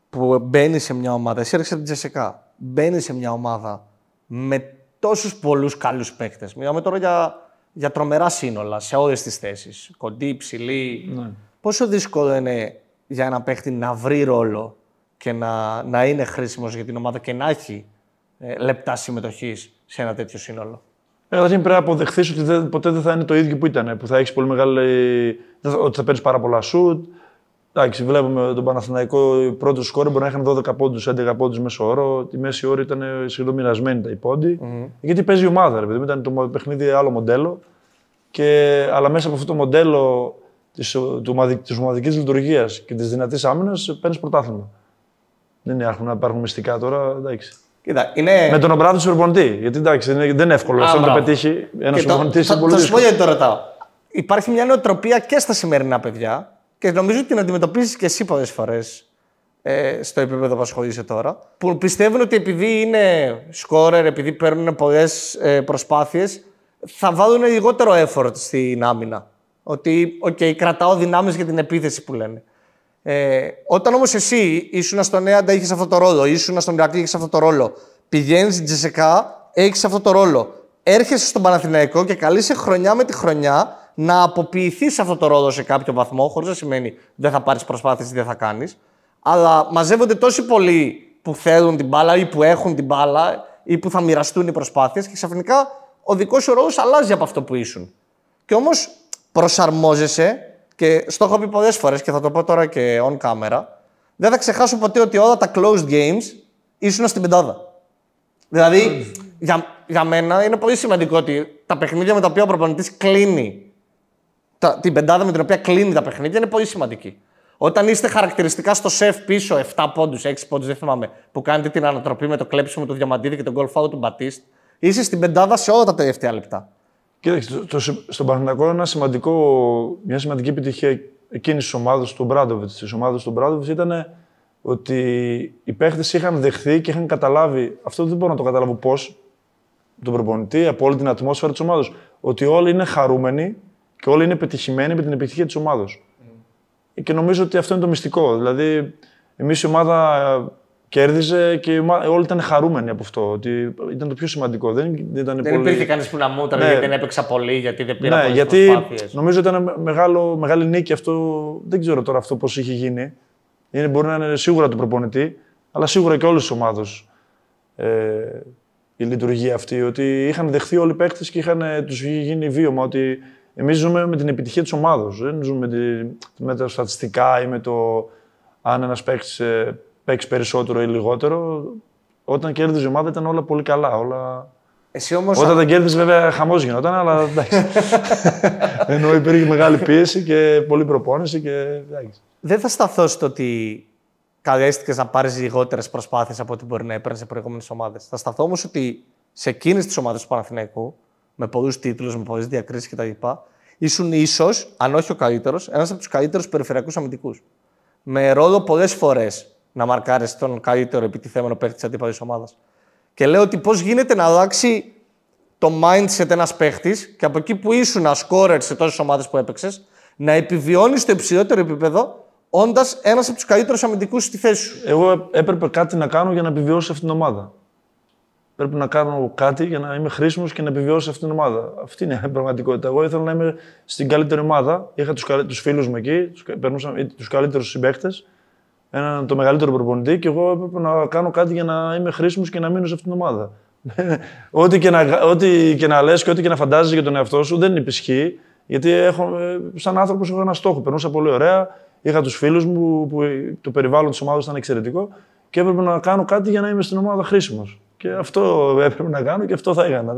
που μπαίνει σε μια ομάδα, εσύ έρχεσαι από την Τζεσεκά, μπαίνει σε μια ομάδα με τόσους πολλούς καλούς παίκτες. Μιλάμε τώρα για τρομερά σύνολα σε όλες τις θέσεις. Κοντή, ψηλή. Ναι. Πόσο δύσκολο είναι για ένα παίχτη να βρει ρόλο και να είναι χρήσιμος για την ομάδα και να έχει λεπτά συμμετοχής σε ένα τέτοιο σύνολο. Δηλαδή πρέπει να αποδεχθείς ότι ποτέ δεν θα είναι το ίδιο που ήταν. Που θα έχεις πολύ μεγάλη. Ότι θα παίρνεις πάρα πολλά σουτ. Εντάξει, βλέπουμε τον Παναθηναϊκό, πρώτο σκόρ μπορεί να είχαν 12 πόντους, 11 πόντους μέσο όρο. Τη μέση ώρα ήταν σχεδόν μοιρασμένη τα πόντοι. Γιατί παίζει η ομάδα, ρε παιδί. Ήταν το παιχνίδι άλλο μοντέλο. Αλλά μέσα από αυτό το μοντέλο της ομαδικής λειτουργίας και της δυνατής άμυνας παίρνεις πρωτάθλημα. Δεν υπάρχουν μυστικά τώρα, εντάξει. Κοίτα, είναι... Με τον Ομπράδο του προπονητή. Γιατί εντάξει, δεν είναι εύκολο αυτό να το πετύχει ένα προπονητή. Θα σου πω γιατί το ρωτάω. Υπάρχει μια νοοτροπία και στα σημερινά παιδιά και νομίζω ότι την αντιμετωπίζεις και εσύ πολλές φορές στο επίπεδο που ασχολείσαι τώρα. Που πιστεύουν ότι επειδή είναι σκόρερ, επειδή παίρνουν πολλές προσπάθειες, θα βάλουν λιγότερο effort στην άμυνα. Ότι, κρατάω δυνάμεις για την επίθεση που λένε. Όταν όμως εσύ ήσουν στον Νέαντα, είχες αυτό το ρόλο, ήσουν στον Ηρακλή, είχες αυτό το ρόλο, πηγαίνεις στην Τζεσεκά, έχεις αυτό το ρόλο. Έρχεσαι στον Παναθηναϊκό και καλείσαι χρονιά με τη χρονιά να αποποιηθείς αυτό το ρόλο σε κάποιο βαθμό, χωρίς να σημαίνει δεν θα πάρεις προσπάθειες ή δεν θα κάνεις. Αλλά μαζεύονται τόσοι πολλοί που θέλουν την μπάλα ή που έχουν την μπάλα ή που θα μοιραστούν οι προσπάθειες και ξαφνικά ο δικός σου ρόλος αλλάζει από αυτό που ήσουν. Και όμως προσαρμόζεσαι. Και στο έχω πει πολλές φορές και θα το πω τώρα και on camera, δεν θα ξεχάσω ποτέ ότι όλα τα closed games ήσουν στην πεντάδα. Δηλαδή, για μένα είναι πολύ σημαντικό ότι τα παιχνίδια με τα οποία ο προπονητής κλείνει, την πεντάδα με την οποία κλείνει τα παιχνίδια είναι πολύ σημαντική. Όταν είστε χαρακτηριστικά στο σεφ πίσω 7 πόντους, 6 πόντους, δεν θυμάμαι, που κάνετε την ανατροπή με το κλέψιμο του Διαμαντίδη και τον goal foul του Μπατίστ, είσαι στην πεντάδα σε όλα τα τελευταία λεπτά. Κοίταξε, στον Παναθηναϊκό μια σημαντική επιτυχία εκείνης της ομάδας του Μπράντοβιτς. Της ομάδας του Μπράντοβιτς ήταν ότι οι παίχτες είχαν δεχθεί και είχαν καταλάβει, αυτό δεν μπορώ να το καταλάβω πώς, τον προπονητή, από όλη την ατμόσφαιρα της ομάδας, ότι όλοι είναι χαρούμενοι και όλοι είναι πετυχημένοι με την επιτυχία της ομάδας. Και νομίζω ότι αυτό είναι το μυστικό. Δηλαδή, εμείς η ομάδα κέρδιζε και όλοι ήταν χαρούμενοι από αυτό. Ότι ήταν το πιο σημαντικό. Δεν υπήρχε κανείς που να μούταρε γιατί δεν έπαιξα πολύ, γιατί δεν πήρα πολλές γιατί προσπάθειες. Νομίζω ότι ήταν μεγάλη νίκη αυτό. Δεν ξέρω τώρα αυτό πώς είχε γίνει. Μπορεί να είναι σίγουρα του προπονητή, αλλά σίγουρα και όλες τις ομάδες η λειτουργία αυτή. Ότι είχαν δεχθεί όλοι οι παίκτες και τους είχε γίνει βίωμα ότι εμείς ζούμε με την επιτυχία της ομάδας. Δεν ζούμε με τα στατιστικά ή με το αν ένας παίκτης παίξει περισσότερο ή λιγότερο. Όταν κέρδιζε η ομάδα ήταν όλα πολύ καλά. Εσύ όμως, όταν δεν κέρδιζε, βέβαια χαμός γινόταν, αλλά εντάξει. Ενώ υπήρχε μεγάλη πίεση και πολλή προπόνηση. Δεν θα σταθώ στο ότι καλέστηκες να πάρεις λιγότερες προσπάθειες από ό,τι μπορεί να έπαιρνες σε προηγούμενες ομάδες. Θα σταθώ όμως ότι σε εκείνες τις ομάδες του Παναθηναϊκού, με πολλούς τίτλους, με πολλές διακρίσεις κτλ., ήσουν ίσως, αν όχι ο καλύτερος, ένας από τους καλύτερους περιφερειακούς αμυντικούς. Με ρόλο πολλές φορές να μαρκάρεις τον καλύτερο επιτιθέμενο παίκτη της αντίπαλης ομάδας. Και λέω ότι πώς γίνεται να αλλάξει το mindset ένας παίχτης και από εκεί που ήσουν scorer σε τόσες ομάδες που έπαιξες, να επιβιώνεις στο υψηλότερο επίπεδο, όντας ένας από τους καλύτερους αμυντικούς στη θέση σου. Εγώ έπρεπε κάτι να κάνω για να επιβιώσω σε αυτήν την ομάδα. Πρέπει να κάνω κάτι για να είμαι χρήσιμος και να επιβιώσω σε αυτήν την ομάδα. Αυτή είναι η πραγματικότητα. Εγώ ήθελα να είμαι στην καλύτερη ομάδα. Είχα τους φίλους μου εκεί, τους καλύτερους συμπαίκτες. Το μεγαλύτερο προπονητή και εγώ έπρεπε να κάνω κάτι για να είμαι χρήσιμος και να μείνω σε αυτήν την ομάδα. Ό,τι και να λες και ό,τι και να φαντάζεσαι για τον εαυτό σου δεν υπησχύει, γιατί σαν άνθρωπος έχω ένα στόχο. Περνούσα πολύ ωραία, είχα τους φίλους μου, που το περιβάλλον της ομάδας ήταν εξαιρετικό και έπρεπε να κάνω κάτι για να είμαι στην ομάδα χρήσιμος. Και αυτό έπρεπε να κάνω και αυτό θα έκανα.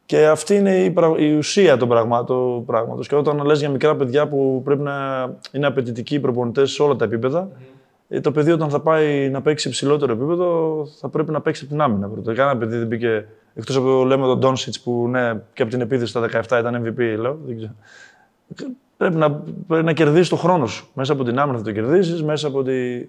Και αυτή είναι η ουσία των πράγματος. Και όταν λες για μικρά παιδιά που πρέπει να είναι απαιτητικοί οι προπονητές σε όλα τα επίπεδα, το παιδί όταν θα πάει να παίξει υψηλότερο επίπεδο θα πρέπει να παίξει από την άμυνα. Κανένα παιδί δεν μπήκε, εκτός από το λέμε τον Ντόνσιτς που ναι, και από την επίθεση στα 17 ήταν MVP, λέω. Δεν ξέρω. πρέπει να κερδίσεις τον χρόνο σου. Μέσα από την άμυνα θα το κερδίσεις, μέσα από τη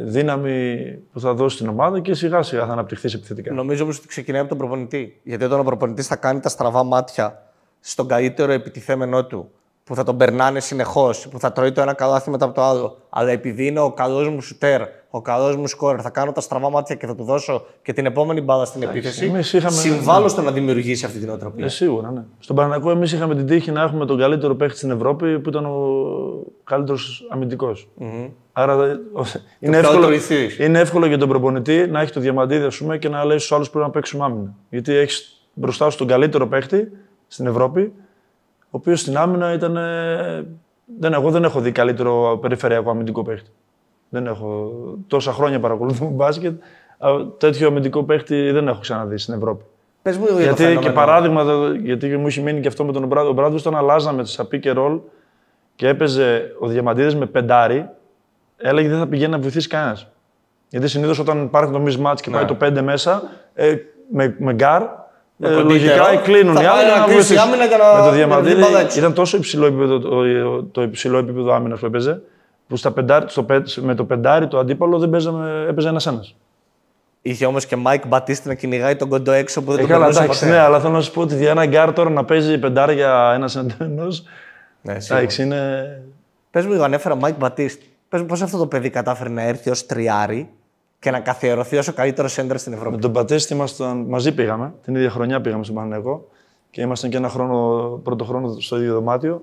δύναμη που θα δώσει στην ομάδα και σιγά σιγά θα αναπτυχθείς επιθετικά. Νομίζω όμως ότι ξεκινάει από τον προπονητή. Γιατί όταν ο προπονητής θα κάνει τα στραβά μάτια στον καλύτερο επιτιθέμενό του, που θα τον περνάνε συνεχώς, που θα τρώει το ένα καλάθι μετά από το άλλο, αλλά επειδή είναι ο καλός μου σουτέρ, ο καλός μου σκόρερ, θα κάνω τα στραβά μάτια και θα του δώσω και την επόμενη μπάλα στην επίθεση. Συμβάλλω στο να δημιουργήσει αυτή την οτροπία. Σίγουρα, ναι. Στον Παναθηναϊκό εμείς είχαμε την τύχη να έχουμε τον καλύτερο παίχτη στην Ευρώπη που ήταν ο καλύτερος αμυντικός. Άρα είναι εύκολο για τον προπονητή να έχει το Διαμαντίδη, ας πούμε, και να λέει στους άλλους πρέπει να παίξουμε άμυνα. Γιατί έχεις μπροστά σου τον καλύτερο παίχτη στην Ευρώπη, ο οποίος στην άμυνα ήταν. Εγώ δεν έχω δει καλύτερο περιφερειακό αμυντικό παίχτη. Δεν έχω. Τόσα χρόνια παρακολουθούμε μπάσκετ. Τέτοιο αμυντικό παίχτη δεν έχω ξαναδεί στην Ευρώπη. Πες μου γιατί και παράδειγμα, γιατί μου έχει μείνει και αυτό με τον Μπράντο, όταν αλλάζαμε στα pick and roll και έπαιζε ο Διαμαντίδης με πεντάρι, έλεγε δεν θα πηγαίνει να βοηθήσει κανένας. Γιατί συνήθως όταν υπάρχει το mismatch και πάει το 5 μέσα, με γκάρ. Λογικά κλείνουν οι άλλοι να βοηθήσουν. Με το Διαμαντίδη ήταν τόσο υψηλό επίπεδο, το υψηλό επίπεδο άμυνας που έπαιζε, που με το πεντάρι το αντίπαλο δεν έπαιζε ένας-ένας. Είχε όμως και Μάικ Μπατίστη να κυνηγάει τον κοντό έξω που δεν τον περνούσε ποτέ. Ναι, αλλά θέλω να σου πω ότι για ένα γκάρ τώρα να παίζει πεντάρια ένας εντός. Εντάξει, είναι. Πες μου, ανέφερα Μάικ Μπατίστη. Πες μου πώς αυτό το παιδί κατάφερε να έρθει ως τριάρι και να καθιερωθεί ως ο καλύτερος σέντερ στην Ευρώπη. Με τον Μπατίστη μαζί πήγαμε. Την ίδια χρονιά πήγαμε στον Παναθηναϊκό και ήμασταν και πρώτο χρόνο στο ίδιο δωμάτιο.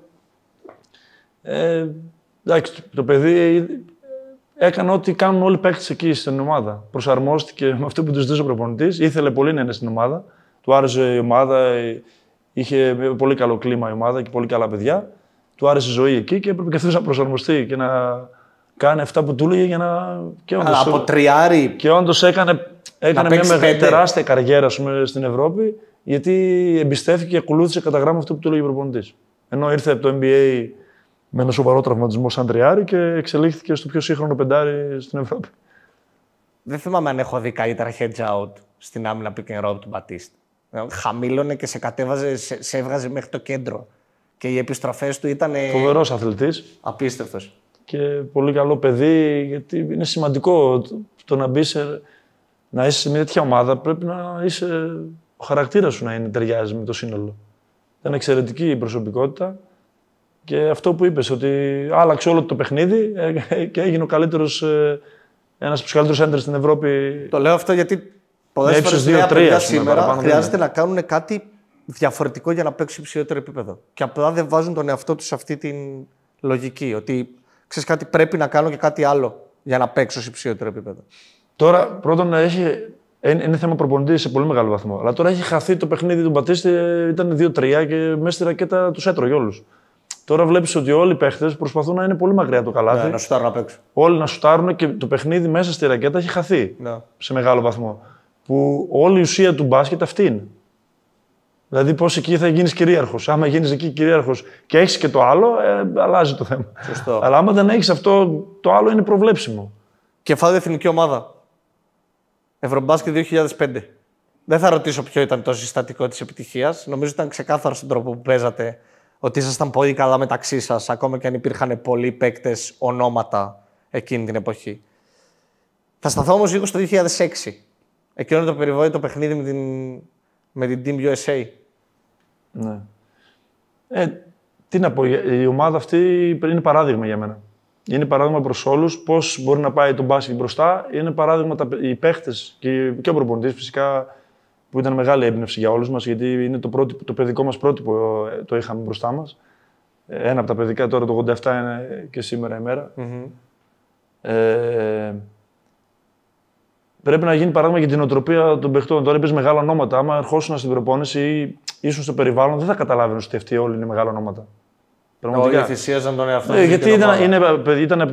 Εντάξει, το παιδί έκανε ό,τι κάνουν όλοι οι παίκτες εκεί στην ομάδα. Προσαρμόστηκε με αυτό που του ζητούσε ο προπονητής. Ήθελε πολύ να είναι στην ομάδα. Του άρεσε η ομάδα, είχε πολύ καλό κλίμα η ομάδα και πολύ καλά παιδιά. Του άρεσε η ζωή εκεί και έπρεπε και αυτός να προσαρμοστεί και να κάνει αυτά που του έλεγε για να. Αλλά από τριάρι. Και όντως έκανε μια τεράστια καριέρα στην Ευρώπη, γιατί εμπιστεύτηκε και ακολούθησε κατά γράμμα αυτό που του έλεγε ο προπονητής. Ενώ ήρθε από το NBA με ένα σοβαρό τραυματισμό σαν τριάρι και εξελίχθηκε στο πιο σύγχρονο πεντάρι στην Ευρώπη. Δεν θυμάμαι αν έχω δει καλύτερα hedge out στην άμυνα pick and roll του Μπατίστη. Χαμήλωνε και σε κατέβαζε, σε έβγαζε μέχρι το κέντρο. Και οι επιστροφές του ήταν. Φοβερός αθλητής. Απίστευτος. Και πολύ καλό παιδί, γιατί είναι σημαντικό το να μπει να είσαι σε μια τέτοια ομάδα. Πρέπει να είσαι. Ο χαρακτήρας σου να ταιριάζει με το σύνολο. Ήταν εξαιρετική η προσωπικότητα. Και αυτό που είπες, ότι άλλαξε όλο το παιχνίδι και έγινε ένας από τους καλύτερους έντερ στην Ευρώπη. Το λέω αυτό γιατί πολλές φορές νέα παιδιά σήμερα χρειάζεται να κάνουν κάτι διαφορετικό για να παίξουν υψηλότερο επίπεδο. Και απλά δεν βάζουν τον εαυτό τους σε αυτή τη λογική. Ότι ξέρεις κάτι, πρέπει να κάνω και κάτι άλλο για να παίξω σε υψηλότερο επίπεδο. Τώρα, πρώτον, είναι θέμα προπονητή σε πολύ μεγάλο βαθμό. Αλλά τώρα έχει χαθεί το παιχνίδι του Μπατίστη, ήταν 2-3 και μέσα στη ρακέτα τους έτρωγε όλους. Τώρα βλέπεις ότι όλοι οι παίχτες προσπαθούν να είναι πολύ μακριά το καλάθι. Ναι, να σουτάρουν απ' έξω. Όλοι να σουτάρουν και το παιχνίδι μέσα στη ρακέτα έχει χαθεί σε μεγάλο βαθμό. Που όλη η ουσία του μπάσκετ αυτή είναι. Δηλαδή, πώς εκεί θα γίνεις κυρίαρχος. Άμα γίνεις εκεί κυρίαρχος και έχεις και το άλλο, αλλάζει το θέμα. Σωστό. Αλλά άμα δεν έχεις αυτό, το άλλο είναι προβλέψιμο. Κεφάλαιο εθνική ομάδα. Ευρωμπάσκετ 2005. Δεν θα ρωτήσω ποιο ήταν το συστατικό της επιτυχίας. Νομίζω ήταν ξεκάθαρο στον τρόπο που παίζατε ότι ήσασταν πολύ καλά μεταξύ σας, ακόμα και αν υπήρχαν πολλοί παίκτες ονόματα εκείνη την εποχή. Θα σταθώ όμως λίγο στο 2006. Εκείνο το περιβόητο παιχνίδι με την Team USA. Ναι. Τι να πω, η ομάδα αυτή είναι παράδειγμα για μένα. Είναι παράδειγμα προς όλους πώς μπορεί να πάει το μπάσκετ μπροστά. Είναι παράδειγμα οι παίχτες και ο προπονητής φυσικά, που ήταν μεγάλη έμπνευση για όλους μας, γιατί είναι το παιδικό μας πρότυπο, το είχαμε μπροστά μας. Ένα από τα παιδικά, τώρα το 87 είναι και σήμερα ημέρα. Πρέπει να γίνει παράδειγμα για την οτροπία των παιχτών. Τώρα είπες μεγάλα ονόματα. Άμα ερχόσουν στην προπόνηση ή ήσουν στο περιβάλλον, δεν θα καταλάβαινε ότι αυτοί όλοι είναι μεγάλα ονόματα. Όλοι θυσίαζαν τον εαυτό τους. Γιατί ήταν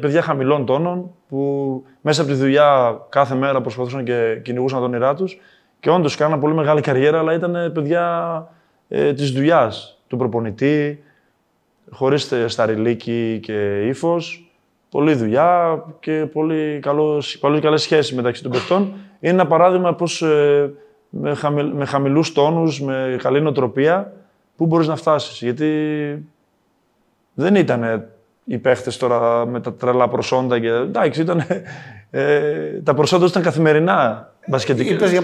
παιδιά χαμηλών τόνων που μέσα από τη δουλειά κάθε μέρα προσπαθούσαν και κυνηγούσαν τον όνειρά τους. Και όντως κάναν πολύ μεγάλη καριέρα, αλλά ήταν παιδιά της δουλειάς, του προπονητή, χωρίς σταριλίκι και ύφος. Πολλή δουλειά και πολύ καλές σχέσεις μεταξύ των παιχτών. Είναι ένα παράδειγμα πως με χαμηλούς τόνους, με καλή νοοτροπία, πού μπορείς να φτάσεις. Γιατί δεν ήταν οι παίχτες τώρα με τα τρελά προσόντα. Εντάξει, ήταν. Τα προσόντα ήταν καθημερινά.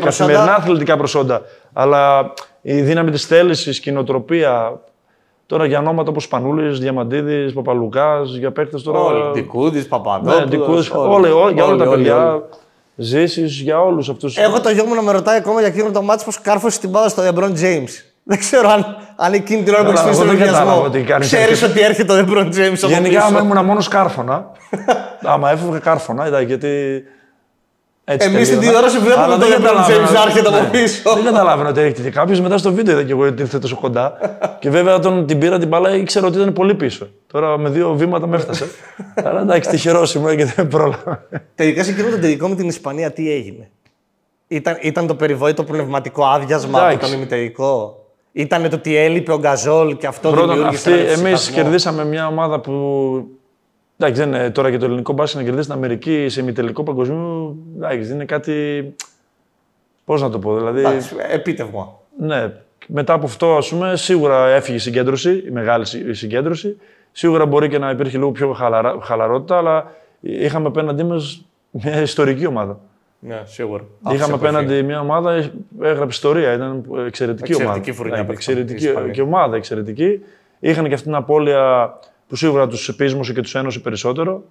Καθημερινά αθλητικά προσόντα. Αλλά η δύναμη της θέλησης, η νοοτροπία. Τώρα για ονόματα όπως Σπανούλης, Διαμαντίδης, Παπαλουκάς, για παίκτες τώρα. Όλοι. Ντικούδης, Παπαδόπουλος. Για όλα τα παιδιά. Ζήσεις για όλους αυτούς. Εγώ το γιο μου να με ρωτάει ακόμα για εκείνο το μάτσο πως κάρφωσε την μπάλα στο LeBron James. Δεν ξέρω αν εκείνη την ώρα που εξηγήσει τον λογαριασμό. Ξέρεις ότι έρχεται ο LeBron James. Γενικά, άμα ήμουν μόνο κάρφωνα. Άμα έφευγε κάρφωνα, ήταν γιατί. Εμείς στην τηλεόραση βλέπουμε τον LeBron James να έρχεται από πίσω. Δεν καταλάβαινα ότι έρχεται κάποιο. Μετά στο βίντεο είδα και εγώ ότι ήρθε τόσο κοντά. Και βέβαια όταν την πήρα την μπάλα ήξερα ότι ήταν πολύ πίσω. Τώρα με 2 βήματα με έφτασε. Αλλά εντάξει, τυχερός ήμουν και δεν πρόλαβα. Τελικά σε εκείνο το τελικό με την Ισπανία τι έγινε? Ήταν το περιβόητο πνευματικό άδειασμα από τον ημιτελικό? Ήταν το ότι έλειπε ο Γκαζόλ και αυτό δημιούργησε? Εμείς κερδίσαμε μια ομάδα που. Εντάξει, δεν είναι τώρα και το ελληνικό μπάσκετ να κερδίσει την Αμερική σε ημιτελικό παγκοσμίου. Εντάξει, είναι κάτι. Πώς να το πω, δηλαδή. Επίτευγμα. Ναι. Μετά από αυτό, ας πούμε, σίγουρα έφυγε η συγκέντρωση, η μεγάλη συγκέντρωση. Σίγουρα μπορεί και να υπήρχε λίγο πιο χαλαρότητα, αλλά είχαμε απέναντί μας μια ιστορική ομάδα. Ναι, σίγουρα. Είχαμε απέναντι μια ομάδα, έγραψε ιστορία. Ήταν εξαιρετική ομάδα. Εξαιρετική ομάδα, εξαιρετική. Είχαν και αυτή την απώλεια που σίγουρα τους πείσμωσε και τους ένωσε περισσότερο.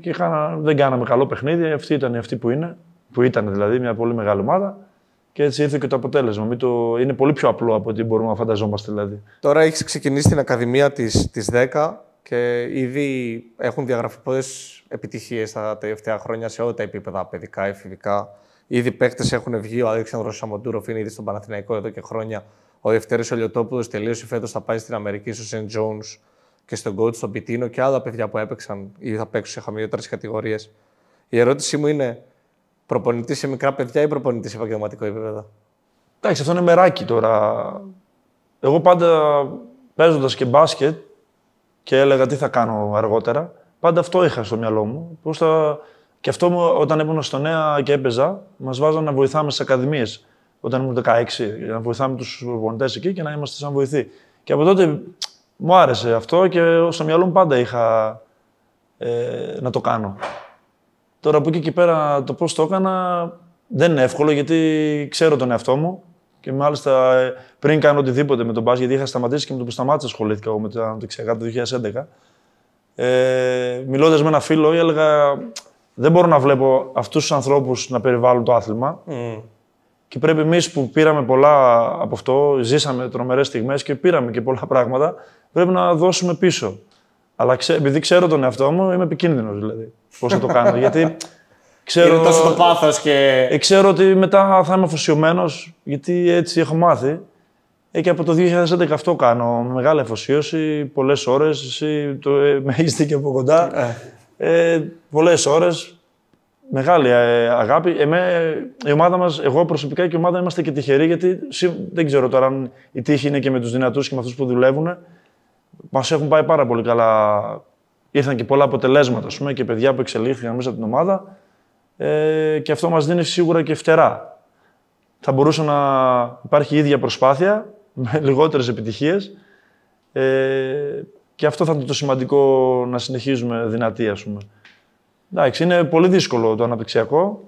Και δεν κάναμε καλό παιχνίδι. Αυτή ήταν αυτή που ήταν δηλαδή μια πολύ μεγάλη ομάδα. Και έτσι ήρθε και το αποτέλεσμα. Είναι πολύ πιο απλό από ό,τι μπορούμε να φανταζόμαστε δηλαδή. Τώρα έχεις ξεκινήσει την Ακαδημία της 10 και ήδη έχουν διαγραφεί πολλές επιτυχίες τα τελευταία χρόνια σε όλα τα επίπεδα, παιδικά, εφηβικά. Ήδη παίκτες έχουν βγει. Ο Αλέξανδρος Σαμοντούροφ είναι ήδη στον Παναθηναϊκό εδώ και χρόνια. Ο Δευτέρης Ολιοτόπουλος τελείωσε φέτος, θα πάει στην Αμερική στο St. John's και στον coach, στον Πιτίνο και άλλα παιδιά που έπαιξαν ή θα παίξουν σε χαμηλότερες κατηγορίες. Η ερώτησή μου είναι, προπονητής σε μικρά παιδιά ή προπονητής σε επαγγελματικό επίπεδο? Εντάξει, αυτό είναι μεράκι τώρα. Εγώ πάντα παίζοντας και μπάσκετ και έλεγα τι θα κάνω αργότερα, πάντα αυτό είχα στο μυαλό μου. Και αυτό όταν ήμουν στο Νέα και έπαιζα, μας βάζαν να βοηθάμε στις ακαδημίες. Όταν ήμουν 16, να βοηθάμε τους προπονητές εκεί και να είμαστε σαν βοηθοί. Και από τότε μου άρεσε αυτό και στο μυαλό μου πάντα είχα να το κάνω. Τώρα από εκεί και πέρα το πώς το έκανα δεν είναι εύκολο γιατί ξέρω τον εαυτό μου και μάλιστα πριν κάνω οτιδήποτε με τον μπάσκετ, γιατί είχα σταματήσει και με το που σταμάτησα ασχολήθηκα εγώ με το αναπτυξιακά το 2011. Μιλώντας με ένα φίλο, έλεγα δεν μπορώ να βλέπω αυτούς τους ανθρώπους να περιβάλλουν το άθλημα. Και πρέπει εμείς που πήραμε πολλά από αυτό, ζήσαμε τρομερές στιγμές και πήραμε και πολλά πράγματα, πρέπει να δώσουμε πίσω. Αλλά επειδή ξέρω τον εαυτό μου, είμαι επικίνδυνος δηλαδή. Πώς θα το κάνω. Γιατί ξέρω. Είναι τόσο το πάθος και. Ξέρω ότι μετά θα είμαι αφοσιωμένος, γιατί έτσι έχω μάθει. Και από το 2011 αυτό κάνω. Με μεγάλη αφοσίωση, πολλές ώρες. Εσύ με έχεις δει και από κοντά. Πολλές ώρες. Μεγάλη αγάπη. Η ομάδα μας, εγώ προσωπικά και η ομάδα είμαστε και τυχεροί, γιατί δεν ξέρω τώρα αν η τύχη είναι και με τους δυνατούς και με αυτούς που δουλεύουν. Μας έχουν πάει πάρα πολύ καλά. Ήρθαν και πολλά αποτελέσματα, ας πούμε, και παιδιά που εξελίχθηκαν μέσα από την ομάδα. Και αυτό μας δίνει σίγουρα και φτερά. Θα μπορούσε να υπάρχει η ίδια προσπάθεια, με λιγότερες επιτυχίες. Και αυτό θα είναι το σημαντικό, να συνεχίζουμε δυνατοί, ας πούμε. Εντάξει, είναι πολύ δύσκολο το αναπτυξιακό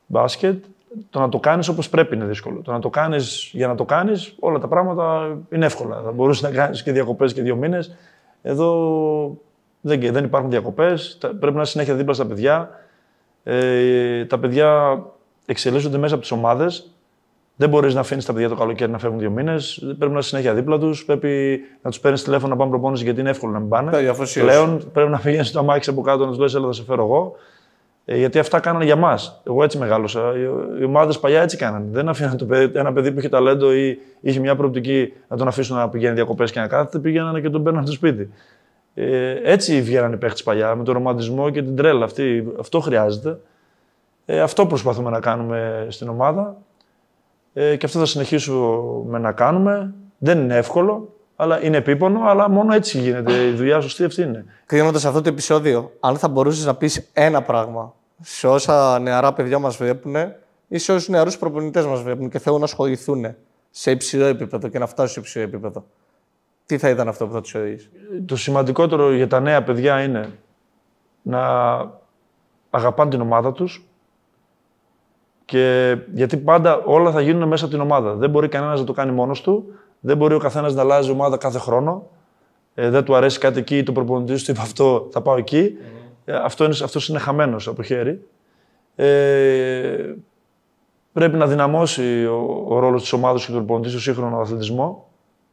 μπάσκετ. Το να το κάνεις όπως πρέπει είναι δύσκολο. Το να το κάνεις για να το κάνεις, όλα τα πράγματα είναι εύκολα. Θα μπορούσες να κάνεις και διακοπές και 2 μήνες. Εδώ δεν υπάρχουν διακοπές. Πρέπει να είσαι συνέχεια δίπλα στα παιδιά. Τα παιδιά εξελίσσονται μέσα από τις ομάδες. Δεν μπορείς να αφήνεις τα παιδιά το καλοκαίρι να φεύγουν 2 μήνες. Πρέπει να είσαι συνέχεια δίπλα τους. Πρέπει να τους παίρνεις τηλέφωνο να πάνε προπόνηση, γιατί είναι εύκολο να μην πάνε. Πλέον πρέπει να πηγαίνεις στο αμάξι από κάτω να τους λες: έλα, θα σε φέρω εγώ. Γιατί αυτά κάνανε για μας. Εγώ έτσι μεγάλωσα. Οι ομάδες παλιά έτσι κάνανε. Δεν αφήναν ένα παιδί που είχε ταλέντο ή είχε μια προοπτική να τον αφήσουν να πηγαίνει διακοπές και να κάθεται. Πήγαιναν και τον παίρναν στο σπίτι. Έτσι βγαίνανε οι παίχτες παλιά, με τον ρομαντισμό και την τρέλα. Αυτό χρειάζεται. Αυτό προσπαθούμε να κάνουμε στην ομάδα. Και αυτό θα συνεχίσουμε να κάνουμε. Δεν είναι εύκολο, αλλά είναι επίπονο, αλλά μόνο έτσι γίνεται. Η δουλειά σωστή αυτή είναι. Κλείνοντας αυτό το επεισόδιο, αν θα μπορούσες να πεις ένα πράγμα σε όσα νεαρά παιδιά μας βλέπουν ή σε όσους νεαρούς προπονητές μας βλέπουν και θέλουν να ασχοληθούν σε υψηλό επίπεδο και να φτάσουν σε υψηλό επίπεδο, Τι θα ήταν αυτό που θα τους οδηγήσει? Το σημαντικότερο για τα νέα παιδιά είναι να αγαπάνε την ομάδα τους, και γιατί πάντα όλα θα γίνουν μέσα από την ομάδα. Δεν μπορεί κανένας να το κάνει μόνος του, δεν μπορεί ο καθένας να αλλάζει ομάδα κάθε χρόνο. Δεν του αρέσει κάτι εκεί, το προπονητής του είπε αυτό, θα πάω εκεί. Αυτός είναι χαμένος από χέρι. Πρέπει να δυναμώσει ο ρόλος της ομάδας και του προπονητή στο σύγχρονο αθλητισμό.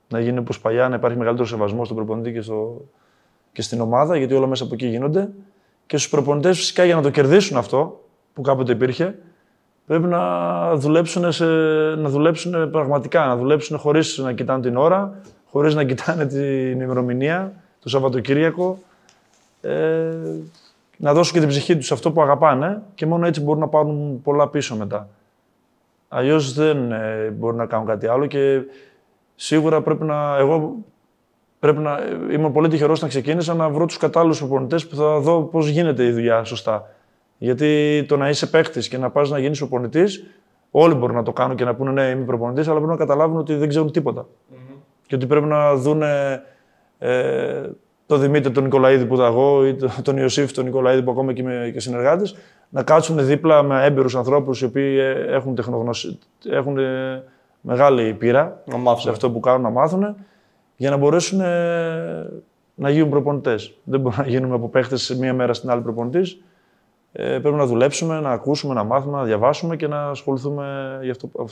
Να γίνει όπως παλιά, να υπάρχει μεγαλύτερο σεβασμό στον προπονητή και στην ομάδα, γιατί όλα μέσα από εκεί γίνονται. Και στους προπονητές, φυσικά, για να το κερδίσουν αυτό που κάποτε υπήρχε, πρέπει να δουλέψουν πραγματικά, να δουλέψουν χωρίς να κοιτάνε την ώρα, χωρίς να κοιτάνε την ημερομηνία, το Σαββατοκύριακο. Να δώσουν και την ψυχή τους σε αυτό που αγαπάνε και μόνο έτσι μπορούν να πάρουν πολλά πίσω μετά. Αλλιώς δεν μπορούν να κάνουν κάτι άλλο και σίγουρα είμαι πολύ τυχερός να ξεκίνησα να βρω τους κατάλληλους προπονητές που θα δω πώς γίνεται η δουλειά σωστά. Γιατί το να είσαι παίκτης και να πας να γίνεις προπονητής, όλοι μπορούν να το κάνουν και να πούνε ναι, είμαι προπονητής, αλλά πρέπει να καταλάβουν ότι δεν ξέρουν τίποτα. Και ότι πρέπει να δουν τον Δημήτρη τον Νικολαίδη που είδα εγώ ή τον Ιωσήφ τον Νικολαίδη που ακόμα και είμαι και συνεργάτης, να κάτσουν δίπλα με έμπειρους ανθρώπους οι οποίοι έχουν μεγάλη πείρα σε αυτό που κάνουν, να μάθουν, για να μπορέσουν να γίνουν προπονητές. Δεν μπορούμε να γίνουμε από παίχτες μία μέρα στην άλλη προπονητής. Πρέπει να δουλέψουμε, να ακούσουμε, να μάθουμε, να διαβάσουμε και να ασχοληθούμε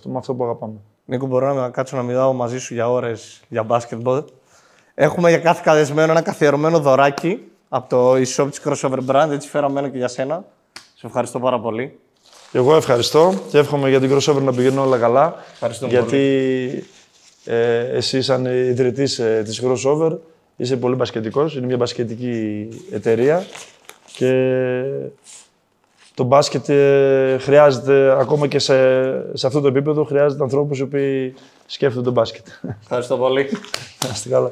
με αυτό που αγαπάμε. Νίκο, μπορώ να κάτσω να μιλάω μαζί σου για ώρες για μπάσκετμπολ. Έχουμε για κάθε καλεσμένο ένα καθιερωμένο δωράκι από το e-shop της Crossover Brand. Έτσι φέραμε ένα και για σένα. Σε ευχαριστώ πάρα πολύ. Εγώ ευχαριστώ και εύχομαι για την Crossover να πηγαίνουν όλα καλά. Ευχαριστώ γιατί πολύ. Εσύ, σαν ιδρυτής της Crossover, είσαι πολύ μπασκετικός. Είναι μια μπασκετική εταιρεία και το μπάσκετ χρειάζεται, ακόμα και σε αυτό το επίπεδο, χρειάζεται ανθρώπους οι οποίοι σκέφτονται το μπάσκετ. Ευχαριστώ πολύ. Να είστε καλά.